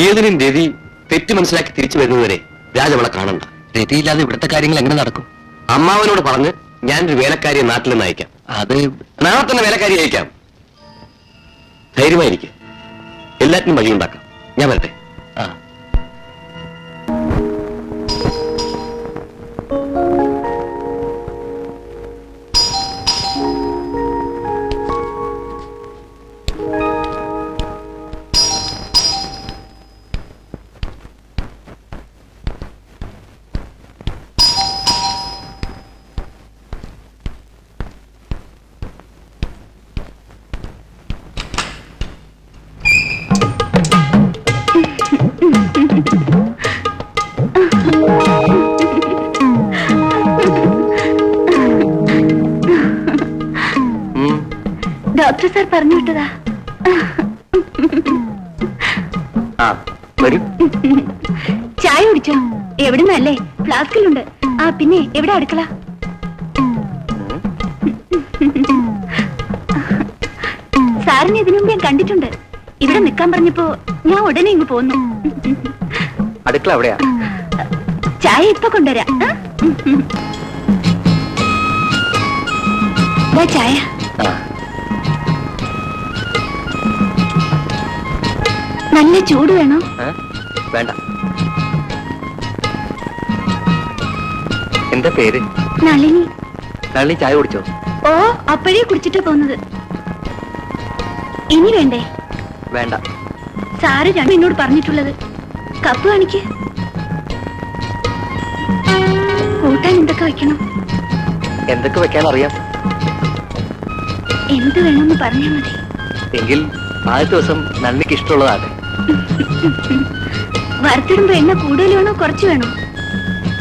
ഏതിനും രതി തെറ്റ് മനസ്സിലാക്കി തിരിച്ചു വരുന്നതുവരെ രാജ് അവളെ കാണണ്ട. രതിയില്ലാതെ ഇവിടുത്തെ കാര്യങ്ങൾ എങ്ങനെ നടക്കും? അമ്മാവനോട് പറഞ്ഞ് ഞാനൊരു വേലക്കാരിയെ നാട്ടിൽ നിന്ന് അയക്കാം. അത് നാളെ തന്നെ വേലക്കാരി അയക്കാം. ധൈര്യമായിരിക്കും. എല്ലാറ്റിനും വഴിയുണ്ടാക്കാം. ഞാൻ വരട്ടെ. ആ ഡോക്ടർ സാർ പറഞ്ഞു വിട്ടതാ. ആ വരൂ. ചായ കുടിച്ചോ? എവിടുന്നല്ലേ? ഫ്ലാസ്കിലുണ്ട്. ആ പിന്നെ എവിടെ അടുക്കള? സാറിനെ ഇതിനു മുമ്പ് ഞാൻ കണ്ടിട്ടുണ്ട്. ഇവിടെ നിൽക്കാൻ പറഞ്ഞപ്പോ ഞാൻ ഉടനെ ഇങ്ങ് പോന്നു. അടുക്കള എവിടെയാ? ചായ ഇപ്പൊ കൊണ്ടുവരാം. ദാ ചായ. ആ, നല്ല ചൂട് വേണോ? വേണ്ട. എന്താ പേര്? നളിനി. നളിനി ചായ കുടിച്ചോ? ഓ, അപ്പോഴേ കുടിച്ചിട്ടാ പോകുന്നത്. ഇനി വേണ്ടേ? വേണ്ട. സാറ് രണ്ടും എന്നോട് പറഞ്ഞിട്ടുള്ളത്. കപ്പ് കാണിക്ക്. കൂട്ടാൻ എന്തൊക്കെ വെക്കണം? എന്തൊക്കെ വെക്കാൻ അറിയാം. എന്ത് വേണമെന്ന് പറഞ്ഞാൽ മതി. എങ്കിൽ ആദ്യ ദിവസം നന്ദിക്ക് ഇഷ്ടമുള്ളതാണ്. വറുത്തിടുമ്പോ എണ്ണ കൂടുതൽ വേണോ കുറച്ച് വേണോ?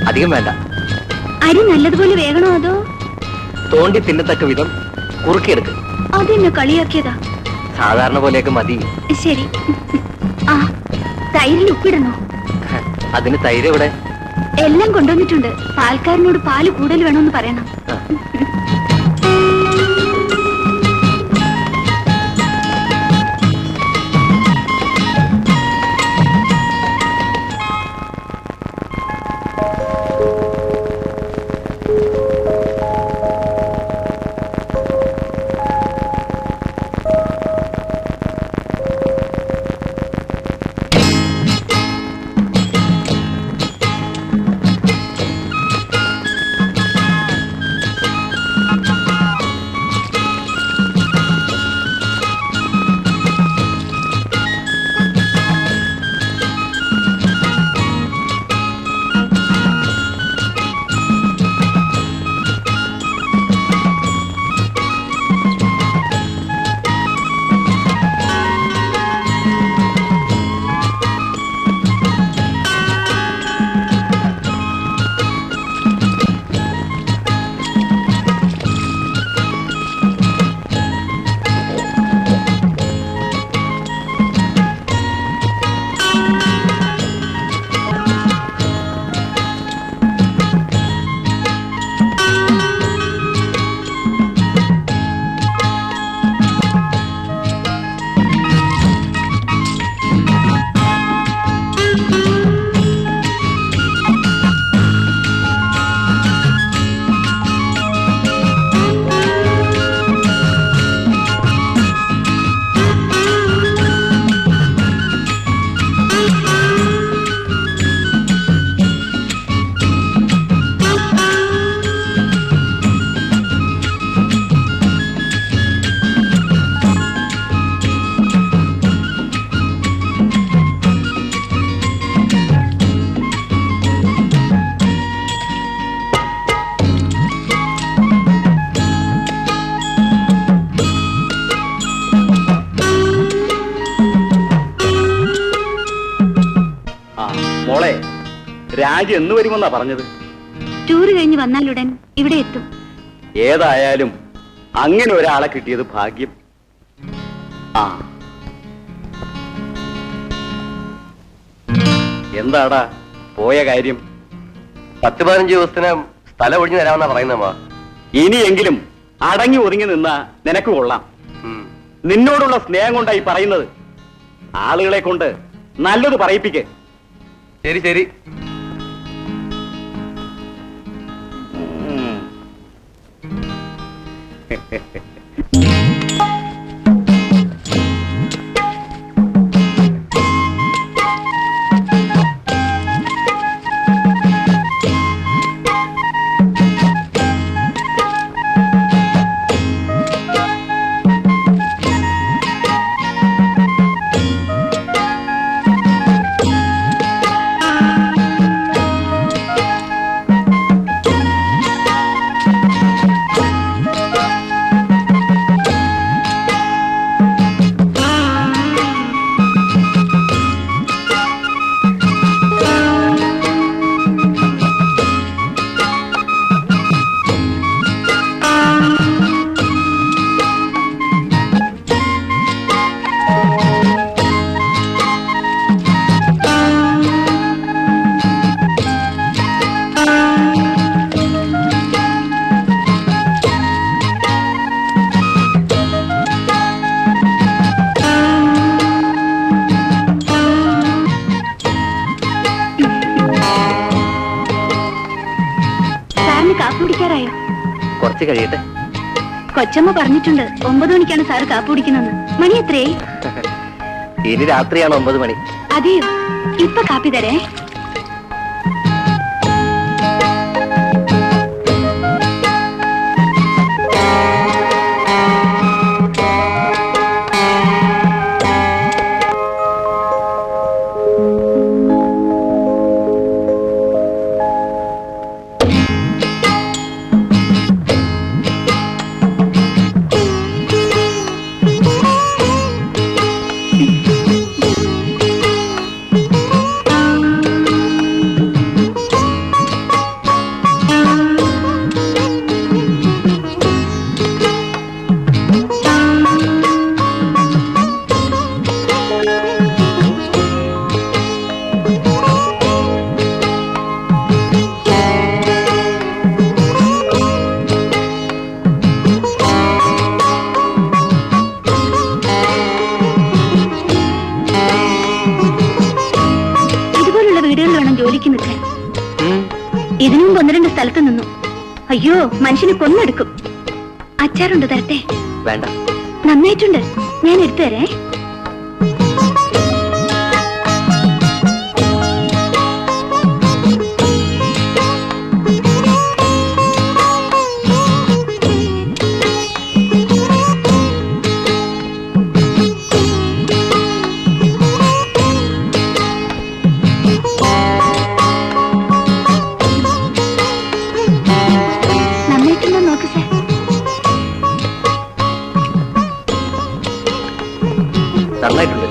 അധികം വേണ്ട. അരി നല്ലതുപോലെ വേകണോ അതോ? തോണ്ടി തിന്നത്തക്ക വിധം കുറുക്കിയെടുക്ക്. അതെന്നെ കളിയാക്കിയതാ. സാധാരണ പോലെയൊക്കെ മതി. ശരി. ആ, തൈരിൽ ഉപ്പിടണോ? അതിന് തൈര് ഇവിടെ. എല്ലാം കൊണ്ടുവന്നിട്ടുണ്ട്. പാൽക്കാരനോട് പാല് കൂടുതൽ വേണമെന്ന് പറയണം. ആ. മോളെ, രാജി എന്ന് വരുമെന്നാ പറഞ്ഞത്? ടൂർ കഴിഞ്ഞ് വന്നാലുടൻ ഇവിടെ എത്തും. ഏതായാലും അങ്ങനെ ഒരാളെ കിട്ടിയത് ഭാഗ്യം. ആ, എന്താടാ പോയ കാര്യം? 10-15 ദിവസത്തിന് സ്ഥലം ഒഴിഞ്ഞു തരാമെന്നാ പറയുന്നമ്മ. ഇനിയെങ്കിലും അടങ്ങി ഒതുങ്ങി നിന്നാ നിനക്ക് കൊള്ളാം. നിന്നോടുള്ള സ്നേഹം കൊണ്ടായി പറയുന്നത്. ആളുകളെ കൊണ്ട് നല്ലത് പറയിപ്പിക്ക്. ശരി ശരി. കാപ്പി കുടിക്കാറായോ? കുറച്ച് കഴിയട്ടെ. കൊച്ചമ്മ പറഞ്ഞിട്ടുണ്ട് 9 മണിക്കാണ് സാറ് കാപ്പി കുടിക്കുന്നത്. മണി എത്രയായി? ഇനി രാത്രിയാണ് 9 മണി. അതെയോ? ഇപ്പൊ കാപ്പി തരേ. ജോലിക്ക് നിൽക്കാൻ ഇതിനു മുമ്പ് 1-2 സ്ഥലത്ത് നിന്നു. അയ്യോ, മനുഷ്യനെ കൊന്നെടുക്കും. അച്ചാറുണ്ട് തരട്ടെ? വേണ്ട. നന്നായിട്ടുണ്ട്, ഞാൻ എടുത്തു തരേ. നന്നായിട്ടുണ്ട്.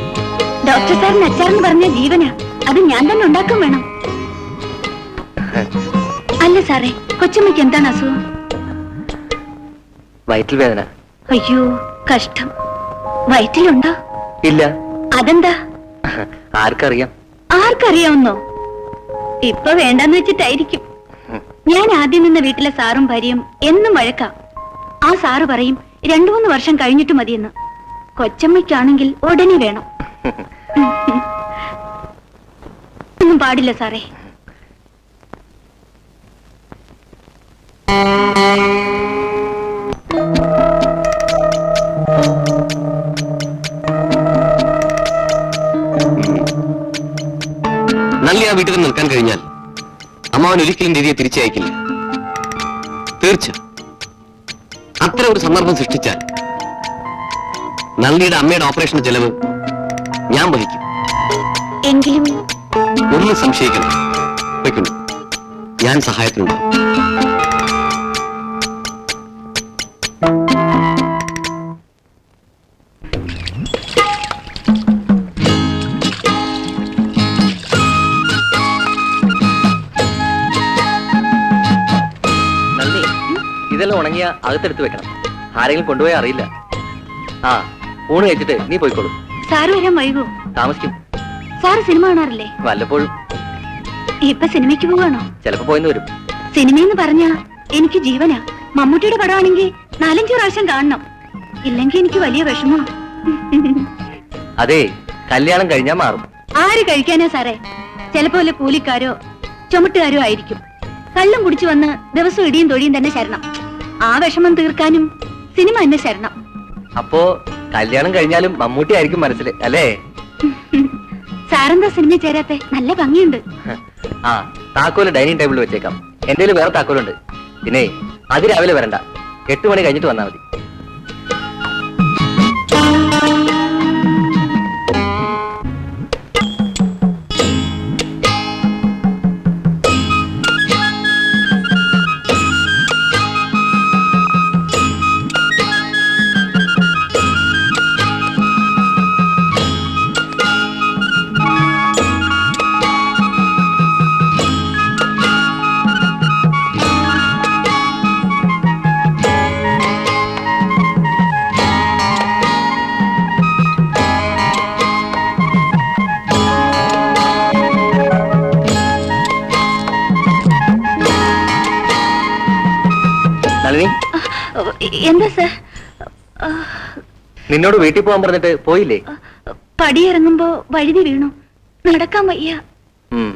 ഡോക്ടർ സാറിന് അച്ചാറെന്ന് പറഞ്ഞ ജീവനാ. അത് ഞാൻ തന്നെ ഉണ്ടാക്കാൻ വേണം. അല്ല സാറേ, കൊച്ചമ്മയ്ക്ക് എന്താണ് അസുഖം? വയറ്റിൽ വേദന. അയ്യോ കഷ്ടം. വയറ്റിലുണ്ടോ? ഇല്ല. അതെന്താ? ആർക്കറിയാം? ആർക്കറിയാവുന്നോ? ഇപ്പൊ വേണ്ടെന്ന് വെച്ചിട്ടായിരിക്കും. ഞാൻ ആദ്യം നിന്ന വീട്ടിലെ സാറും ഭാര്യയും എന്നും വഴക്കാം. ആ സാറ് പറയും 2-3 വർഷം കഴിഞ്ഞിട്ട് മതിയെന്ന്. കൊച്ചമ്മയ്ക്കാണെങ്കിൽ ഉടനെ വേണം. ഒന്നും പാടില്ല സാറേ. നല്ലി ആ വീട്ടിൽ നിൽക്കാൻ കഴിഞ്ഞാൽ അമ്മാവൻ ഒരിക്കലും രീതിയെ തിരിച്ചയക്കില്ല. തീർച്ച അത്ര ഒരു സന്ദർഭം സൃഷ്ടിച്ചാൽ നല്ലിയുടെ അമ്മയുടെ ഓപ്പറേഷൻ ചെലവ് ഞാൻ വഹിക്കും. എങ്കിലും ഒന്നും സംശയിക്കണം, വയ്ക്കുന്നു, ഞാൻ സഹായത്തിനുണ്ടാവും. ഇതെല്ലാം ഉണങ്ങിയ അകത്തെടുത്ത് വെക്കണം. ആരെങ്കിലും കൊണ്ടുപോയാൽ അറിയില്ല. ആ, ഊണ് കഴിച്ചിട്ട് നീ പോയിക്കോളൂ. സാറ് വരാൻ വൈകോ? താമസിക്കും. സാറ് സിനിമ കാണാറില്ലേ? വല്ലപ്പോഴും. ഇപ്പൊ സിനിമയ്ക്ക് പോവാണോ? ചിലപ്പോ പോയിന്ന് വരും. സിനിമയെന്ന് പറഞ്ഞാ എനിക്ക് ജീവനാ. മമ്മൂട്ടിയുടെ പടമാണെങ്കിൽ 4-5 പ്രാവശ്യം കാണണം. ഇല്ലെങ്കിൽ എനിക്ക് വലിയ വിഷമം. അതെ, കല്യാണം കഴിഞ്ഞാൽ മാറും. ആര് കഴിക്കാനാ സാറേ? ചിലപ്പോ വല്ല കൂലിക്കാരോ ചുമട്ടുകാരോ ആയിരിക്കും. കള്ളും കുടിച്ചു വന്ന് ദിവസം ഇടിയും തൊഴിയും തന്നെ ശരണം. ആ വിഷമം തീർക്കാനും സിനിമ തന്നെ ശരണം. അപ്പോ കല്യാണം കഴിഞ്ഞാലും മമ്മൂട്ടി ആയിരിക്കും മനസ്സിൽ, അല്ലേ? സാറെന്താ സിനിമ ചേരാത്തെ? നല്ല ഭംഗിയുണ്ട്. ആ, താക്കോല് ഡൈനിങ് ടേബിളിൽ വെച്ചേക്കാം. എന്റെ വേറെ താക്കോലുണ്ട്. പിന്നെ അതിരാവിലെ വരണ്ട, 8 മണി കഴിഞ്ഞിട്ട് വന്നാൽ മതി. നളിനി, എന്താ സാർ? നിന്നോട് വീട്ടിൽ പോകാൻ പറഞ്ഞിട്ട് പോയില്ലേ? പടിയിറങ്ങുമ്പോ വഴുതി വീണു. നടക്കാൻ വയ്യ. ഉം.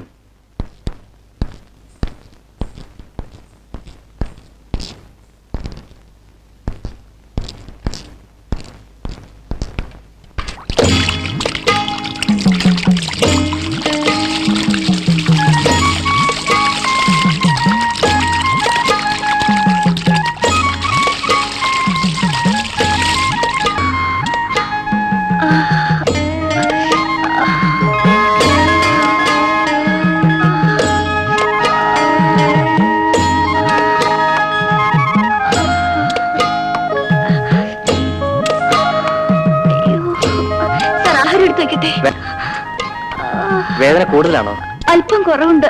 സാർ, ആഹാരം എടുത്തു വെക്കട്ടെ? വേദന കൂടുതലാണോ? അല്പം കുറവുണ്ട്.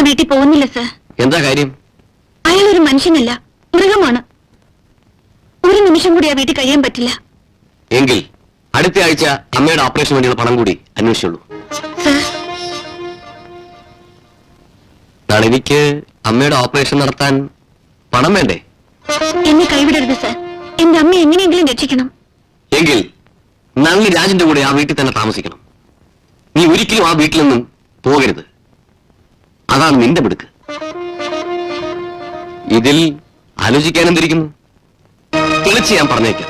വീട്ടിൽ പോകുന്നില്ല സാർ. എന്താ കാര്യം? അയാൾ ഒരു മനുഷ്യനല്ല, മൃഗമാണ്. ഒരു നിമിഷം കൂടി ആ വീട്ടിൽ കഴിയാൻ പറ്റില്ല. എങ്കിൽ അടുത്ത ആഴ്ച അമ്മയുടെ ഓപ്പറേഷൻ വേണ്ടിയുള്ള പണം കൂടി അന്വേഷിച്ചുള്ളൂ. സാർ, നളിനിക്ക് അമ്മയുടെ ഓപ്പറേഷൻ നടത്താൻ പണം വേണ്ടേ? എന്നെ കൈവിടരുത് സാർ. എന്റെ അമ്മ എങ്ങനെയെങ്കിലും രക്ഷിക്കണം. എങ്കിൽ നളിനി രാജിന്റെ കൂടെ ആ വീട്ടിൽ തന്നെ താമസിക്കണം. നീ ഒരിക്കലും ആ വീട്ടിൽ നിന്നും പോകരുത്. അതാണ് നിന്റെ മിടുക്ക്. ഇതിൽ ആലോചിക്കാൻ എന്തിരിക്കുന്നു? തെളിച്ച് ഞാൻ പറഞ്ഞേക്കാം,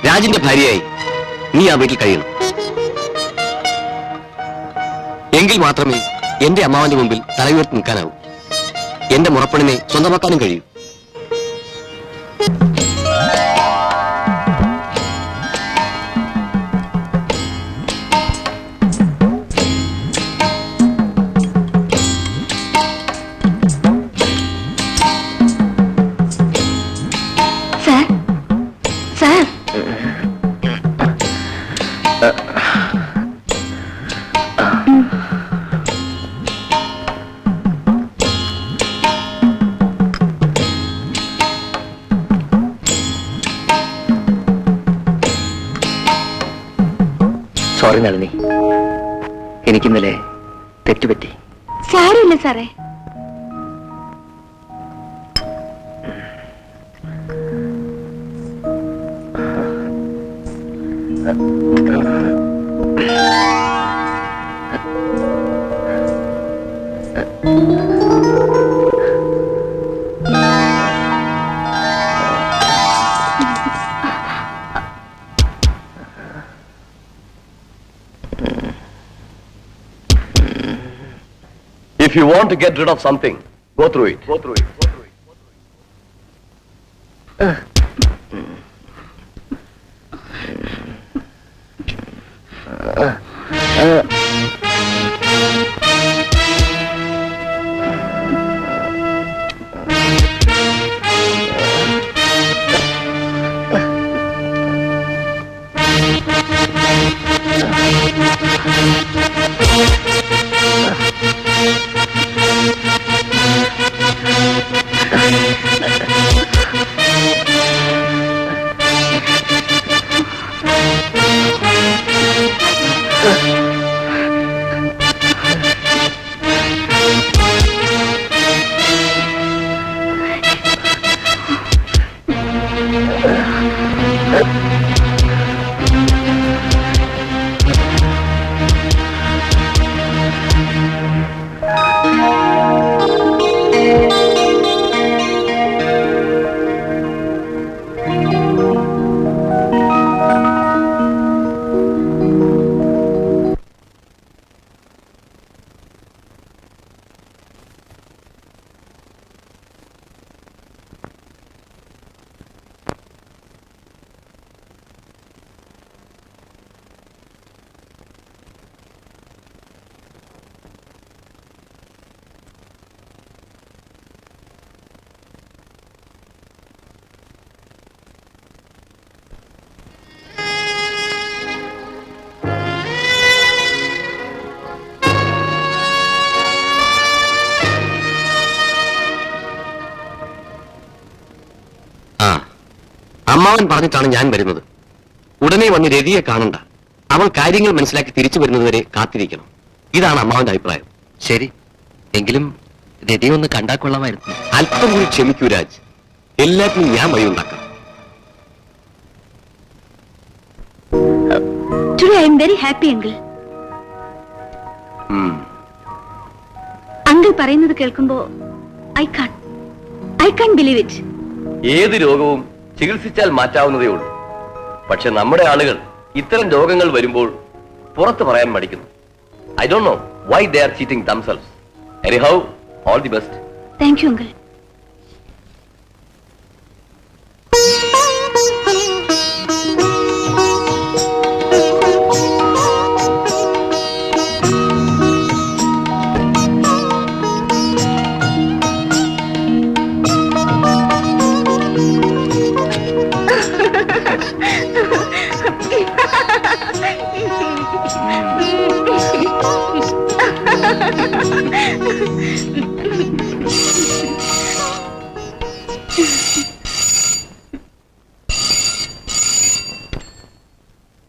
രാജിന്റെ ഭാര്യയായി നീ ആ വീട്ടിൽ കഴിയണം. എങ്കിൽ മാത്രമേ എന്റെ അമ്മാവന്റെ മുമ്പിൽ തലയുയർത്തി നിൽക്കാനാവൂ. എന്റെ മുറപ്പണിനെ സ്വന്തമാക്കാനും കഴിയൂ. സാർ, സാർ, സോറി നളിനി, എനിക്കിന്നലെ തെറ്റുപറ്റി. സാരമില്ല സാറേ. If you want to get rid of something, go through it. അമ്മാവൻ പറഞ്ഞിട്ടാണ് ഞാൻ വരുന്നത്. ഉടനെ വന്ന് രതിയെ കാണണ്ട. അവൾ കാര്യങ്ങൾ മനസ്സിലാക്കി തിരിച്ചു വരുന്നതുവരെ കാത്തിരിക്കണം. ഇതാണ് അമ്മാവന്റെ അഭിപ്രായം. ശരി, എങ്കിലും രതിയെ ഒന്ന് കണ്ടാ കൊള്ളാമായിരുന്നു. അല്പം കൂടി ക്ഷമിക്കൂ രാജ്. എല്ലാത്തിനും ഞാൻ വഴിയുണ്ടാക്കാം. Today I am very happy, uncle. Uncle പറയുന്നത് കേൾക്കുമ്പോ I can't believe it. ഏത് രോഗവും ചികിത്സിച്ചാൽ മാറ്റാവുന്നതേ ഉള്ളൂ. പക്ഷെ നമ്മുടെ ആളുകൾ ഇത്തരം രോഗങ്ങൾ വരുമ്പോൾ പുറത്ത് പറയാൻ മടിക്കുന്നു. I don't know why they are cheating themselves. Anyhow, all the best. Thank you, uncle.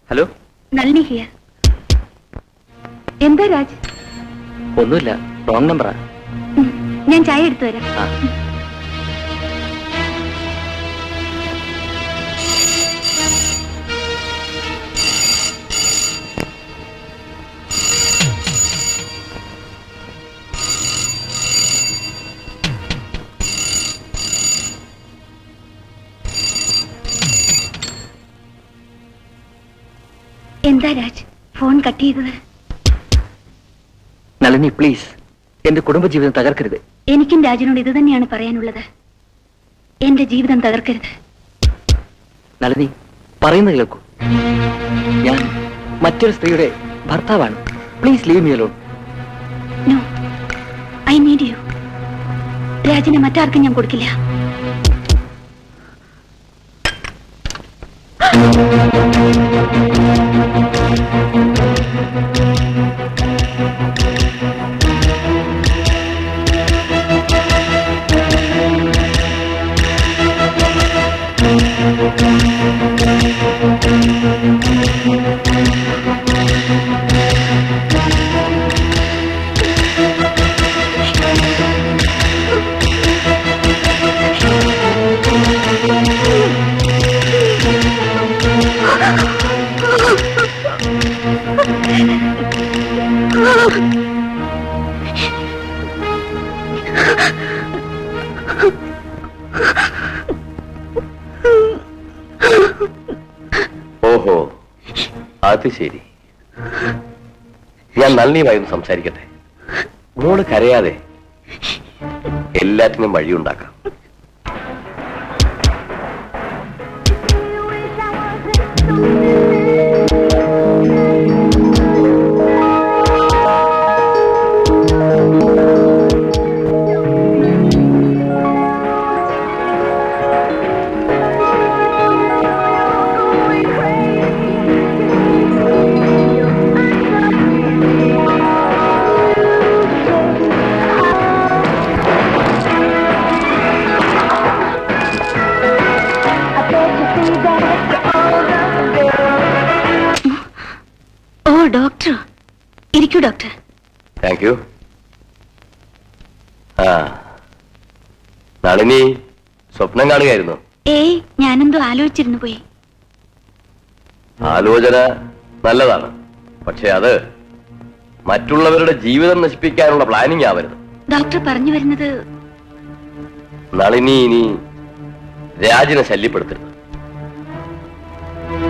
Hello, Nalini here. എന്താ രാജ്? ഒന്നുമില്ല, റോങ് നമ്പറാ. ഞാൻ ചായ എടുത്തു വരാം. എന്താ രാജ് ഫോൺ കട്ട് ചെയ്തത്? നളിനി, പ്ലീസ്, എന്റെ കുടുംബജീവിതം തകർക്കരുത്. എനിക്കും രാജനോട് ഇത് തന്നെയാണ് പറയാനുള്ളത്. എന്റെ ജീവിതം തകർക്കരുത്. നളിനി, പറയുന്നത് കേൾക്കൂ. ഞാൻ മറ്റൊരു സ്ത്രീയുടെ ഭർത്താവാണ്. Please leave me alone. No, I need you. രാജിനെ മറ്റാർക്കും ഞാൻ കൊടുക്കില്ല. അത് ശരി. ഞാൻ നളിനിയുമായി ഒന്ന് സംസാരിക്കട്ടെ. മോള് കരയാതെ, എല്ലാറ്റിനും വഴിയുണ്ടാക്കാം. ഓ ഡോക്ടർ, ഇരിക്കൂ ഡോക്ടർ. Thank you. ആ, നളിനി സ്വപ്നം കാണുകയായിരുന്നു. ഏയ്, ഞാനെന്തോ ആലോചിച്ചിരുന്നു പോയി. ആലോചന നല്ലതാണ്, പക്ഷെ അത് മറ്റുള്ളവരുടെ ജീവിതം നശിപ്പിക്കാനുള്ള പ്ലാനിങ് ആവരുത്. ഡോക്ടർ പറഞ്ഞു വരുന്നത്? നളിനി ഇനി രാജിനെ ശല്യപ്പെടുത്തരുത്.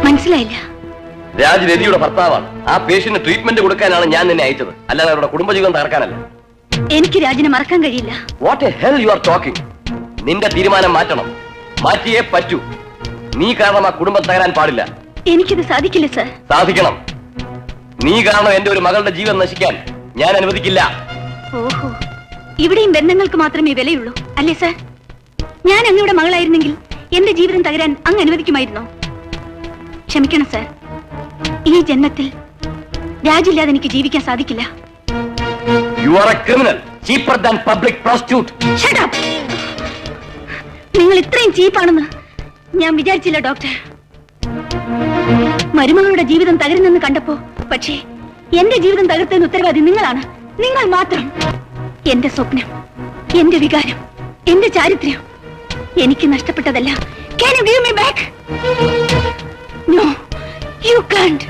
മനസ്സിലായില്ല. രാജ് രതിയുടെ ഭർത്താവാണ്. ആ പേഷ്യന്റ് ട്രീറ്റ്മെന്റ് കൊടുക്കാനാണ് ഞാൻ നിന്നെ അയച്ചത്, അല്ലാതെ അവരുടെ കുടുംബജീവിതം തകർക്കാനല്ല. എനിക്ക് രാജിനെ മറക്കാൻ കഴിയില്ല. What a hell you are talking? നിന്റെ തീരുമാനം മാറ്റണം, മാറ്റിയേ പറ്റൂ. നീ കാരണം ആ കുടുംബം തകരാൻ പാടില്ല. എനിക്കിത് സാധിക്കില്ല സർ. സാധിക്കണം. നീ കാരണം എന്റെ ഒരു മകളുടെ ജീവൻ നശിക്കാൻ ഞാൻ അനുവദിക്കില്ല. ഓഹോ, ഇവിടെയും ബന്ധങ്ങൾക്ക് മാത്രമേ വിലയുള്ളൂ അല്ലേ സർ? ഞാൻ അങ്ങയുടെ മകളായിരുന്നെങ്കിൽ എന്റെ ജീവിതം തകരാൻ അങ്ങ് അനുവദിക്കുമായിരുന്നോ? ക്ഷമിക്കണം സർ, ഈ ജന്മത്തിൽ രാജില്ലാതെ എനിക്ക് ജീവിക്കാൻ സാധിക്കില്ല. You are A criminal, cheaper than public prostitute. Shut up. നിങ്ങൾ ഇത്രയും ചീപ്പാണെന്ന് ഞാൻ വിചാരിച്ചില്ല ഡോക്ടർ. മരുമകളുടെ ജീവിതം തകരുന്നെന്ന് കണ്ടപ്പോ, പക്ഷേ എന്റെ ജീവിതം തകർത്തതിന് ഉത്തരവാദി നിങ്ങളാണ്, നിങ്ങൾ മാത്രം. എന്റെ സ്വപ്നം, എന്റെ വികാരം, എന്റെ ചാരിത്രം എനിക്ക് നഷ്ടപ്പെട്ടതല്ല. Can you give me back? No, you can't.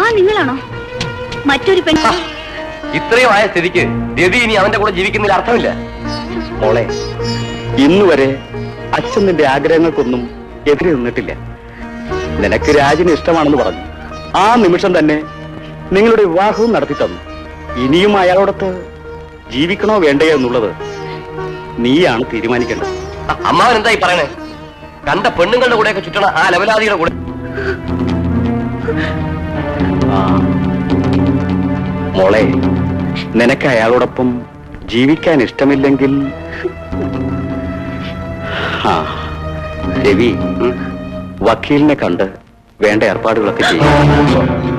ആ നിങ്ങളാണോ മറ്റൊരു പെണ്ണ്? ഇത്രയും ആയ സ്ഥിതിക്ക് രവി ഇനി അവന്റെ കൂടെ ജീവിക്കുന്നതിൽ അർത്ഥമില്ല. മോളെ, ഇന്നുവരെ അച്ഛൻ നിന്റെ ആഗ്രഹങ്ങൾക്കൊന്നും എതിരെ നിന്നിട്ടില്ല. നിനക്ക് രാജിന് ഇഷ്ടമാണെന്ന് പറഞ്ഞു. ആ നിമിഷം തന്നെ നിങ്ങളുടെ വിവാഹവും നടത്തി തന്നു. ഇനിയും അയാളോടൊത്ത് ജീവിക്കണോ വേണ്ടയോ എന്നുള്ളത് നീയാണ് തീരുമാനിക്കേണ്ടത്. അമ്മാവൻ എന്തായി പറയണേ? കണ്ട പെണ്ണുങ്ങളുടെ കൂടെയൊക്കെ ചുറ്റണ ആ ലവലാദിയുടെ കൂടെ. മോളെ, നിനക്ക് അയാളോടൊപ്പം ജീവിക്കാൻ ഇഷ്ടമില്ലെങ്കിൽ രവി വക്കീലിനെ കണ്ട് വേണ്ട ഏർപ്പാടുകളൊക്കെ ചെയ്യും.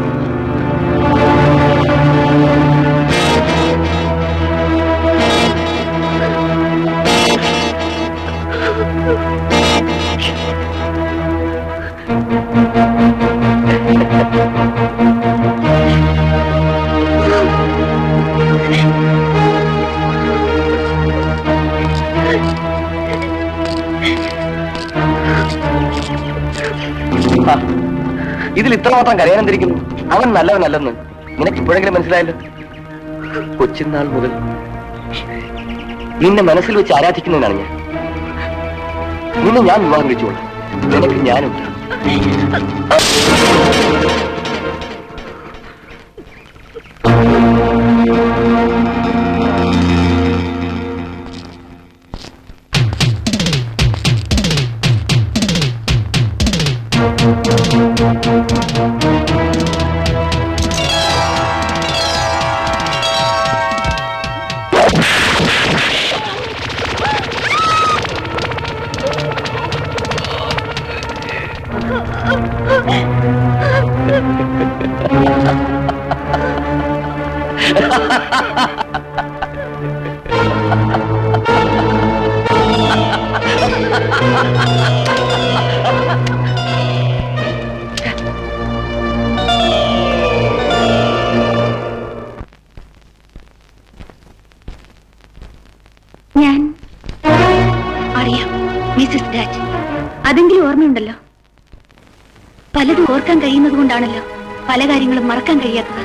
ഇതിൽ ഇത്രമാത്രം കരയാനെന്തിരിക്കുന്നു? അവൻ നല്ലവനല്ലെന്ന് നിനക്ക് ഇപ്പോഴെങ്കിലും മനസ്സിലായല്ലോ. കൊച്ചുനാൾ മുതൽ നിന്നെ മനസ്സിൽ വെച്ച് ആരാധിക്കുന്നതിനാണ് ഞാൻ. നിന്നെ ഞാൻ വിവാഹം കഴിച്ചോളാം. നിനക്ക് ഞാനുണ്ട്. ഞാൻ അറിയാം മിസ്സസ് രാജ്. അതെങ്കിലും ഓർമ്മയുണ്ടല്ലോ. പലതും ഓർക്കാൻ കഴിയുന്നത് കൊണ്ടാണല്ലോ പല കാര്യങ്ങളും മറക്കാൻ കഴിയാത്തത്.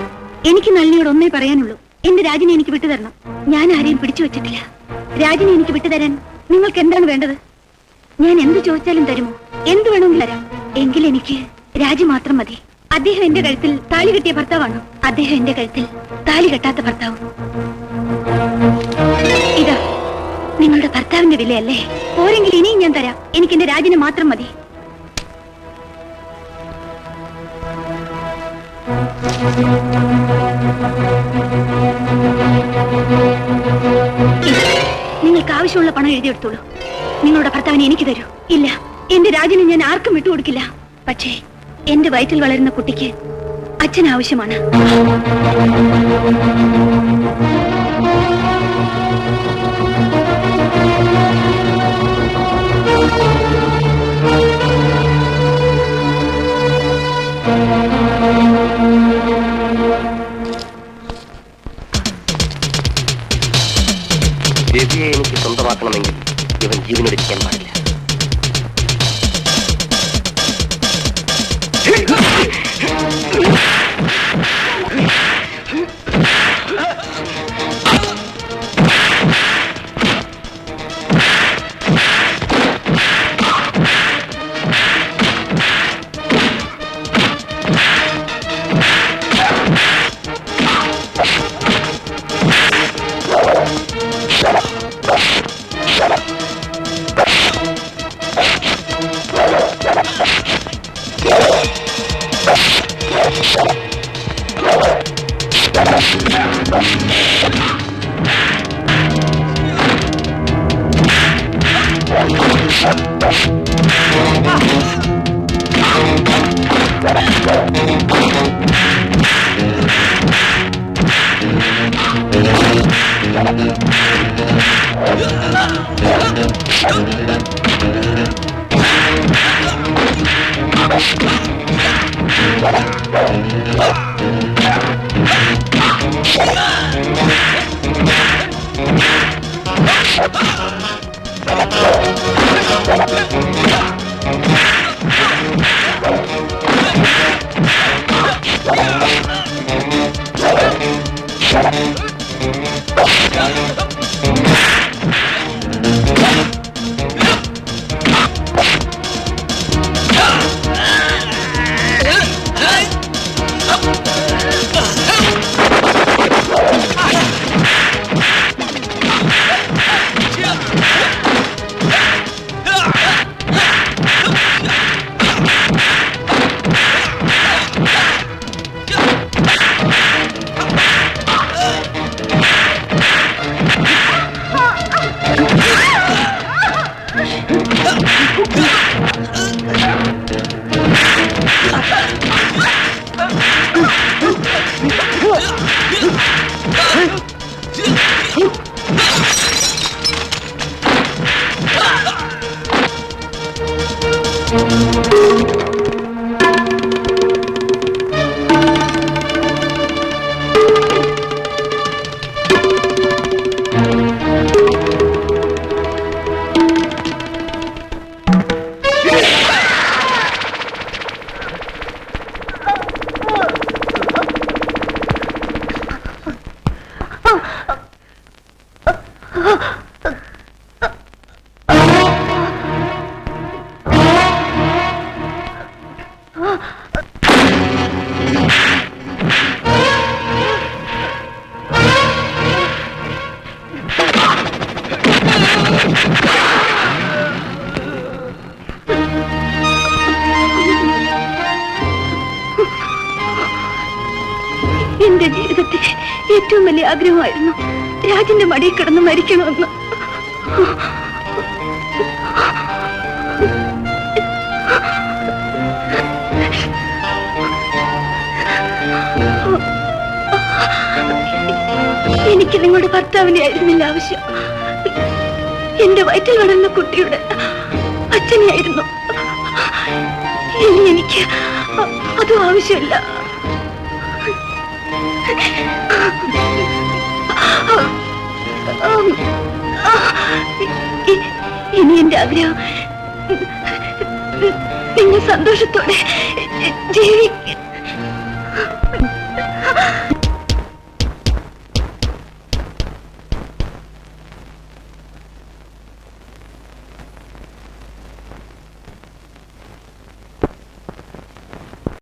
എനിക്ക് നളിനിയോട് ഒന്നേ പറയാനുള്ളൂ, എന്റെ രാജിനെ എനിക്ക് വിട്ടുതരണം. ഞാൻ ആരെയും പിടിച്ചു വെച്ചിട്ടില്ല. രാജിനെ എനിക്ക് വിട്ടുതരാൻ നിങ്ങൾക്ക് എന്താണ് വേണ്ടത്? ഞാൻ എന്ത് ചോദിച്ചാലും തരുമോ? എന്ത് വേണമെങ്കിലും തരാം. എങ്കിൽ എനിക്ക് രാജി മാത്രം മതി. അദ്ദേഹം എന്റെ കഴുത്തിൽ താലി കെട്ടിയ ഭർത്താവാണോ? അദ്ദേഹം എന്റെ കഴുത്തിൽ താലി കെട്ടാത്ത ഭർത്താവ്. ഇതാ നിങ്ങളുടെ ഭർത്താവിന്റെ വിലയല്ലേ. പോരെങ്കിൽ ഇനിയും ഞാൻ തരാം. എനിക്ക് എന്റെ രാജിന് മാത്രം മതി. നിങ്ങൾക്ക് ആവശ്യമുള്ള പണം എഴുതിയെടുത്തോളൂ. നിങ്ങളുടെ ഭർത്താവിനെ എനിക്ക് തരൂ. ഇല്ല, എന്റെ രാജിന് ഞാൻ ആർക്കും വിട്ടുകൊടുക്കില്ല. പക്ഷേ എന്റെ വയറ്റിൽ വളരുന്ന കുട്ടിക്ക് അച്ഛൻ ആവശ്യമാണ്. രവിയെ എനിക്ക് സ്വന്തമാക്കണമെങ്കിൽ ഇവൻ ജീവനൊടുക്കാൻ പാടില്ല. എന്റെ ജീവിതത്തിൽ ഏറ്റവും വലിയ ആഗ്രഹമായിരുന്നു രാജിന്റെ മടിയിൽ കിടന്ന് മരിക്കണമെന്ന്. എനിക്ക് നിങ്ങളുടെ ഭർത്താവിനെ ആയിരുന്നില്ല ആവശ്യം. എന്റെ വയറ്റിൽ വളർന്ന കുട്ടിയുടെ അച്ഛനെയായിരുന്നു. ഇനി എനിക്ക് അതും ആവശ്യമില്ല. ഇനി എന്റെ ആഗ്രഹം നിങ്ങൾ സന്തോഷത്തോടെ ജീവിക്ക.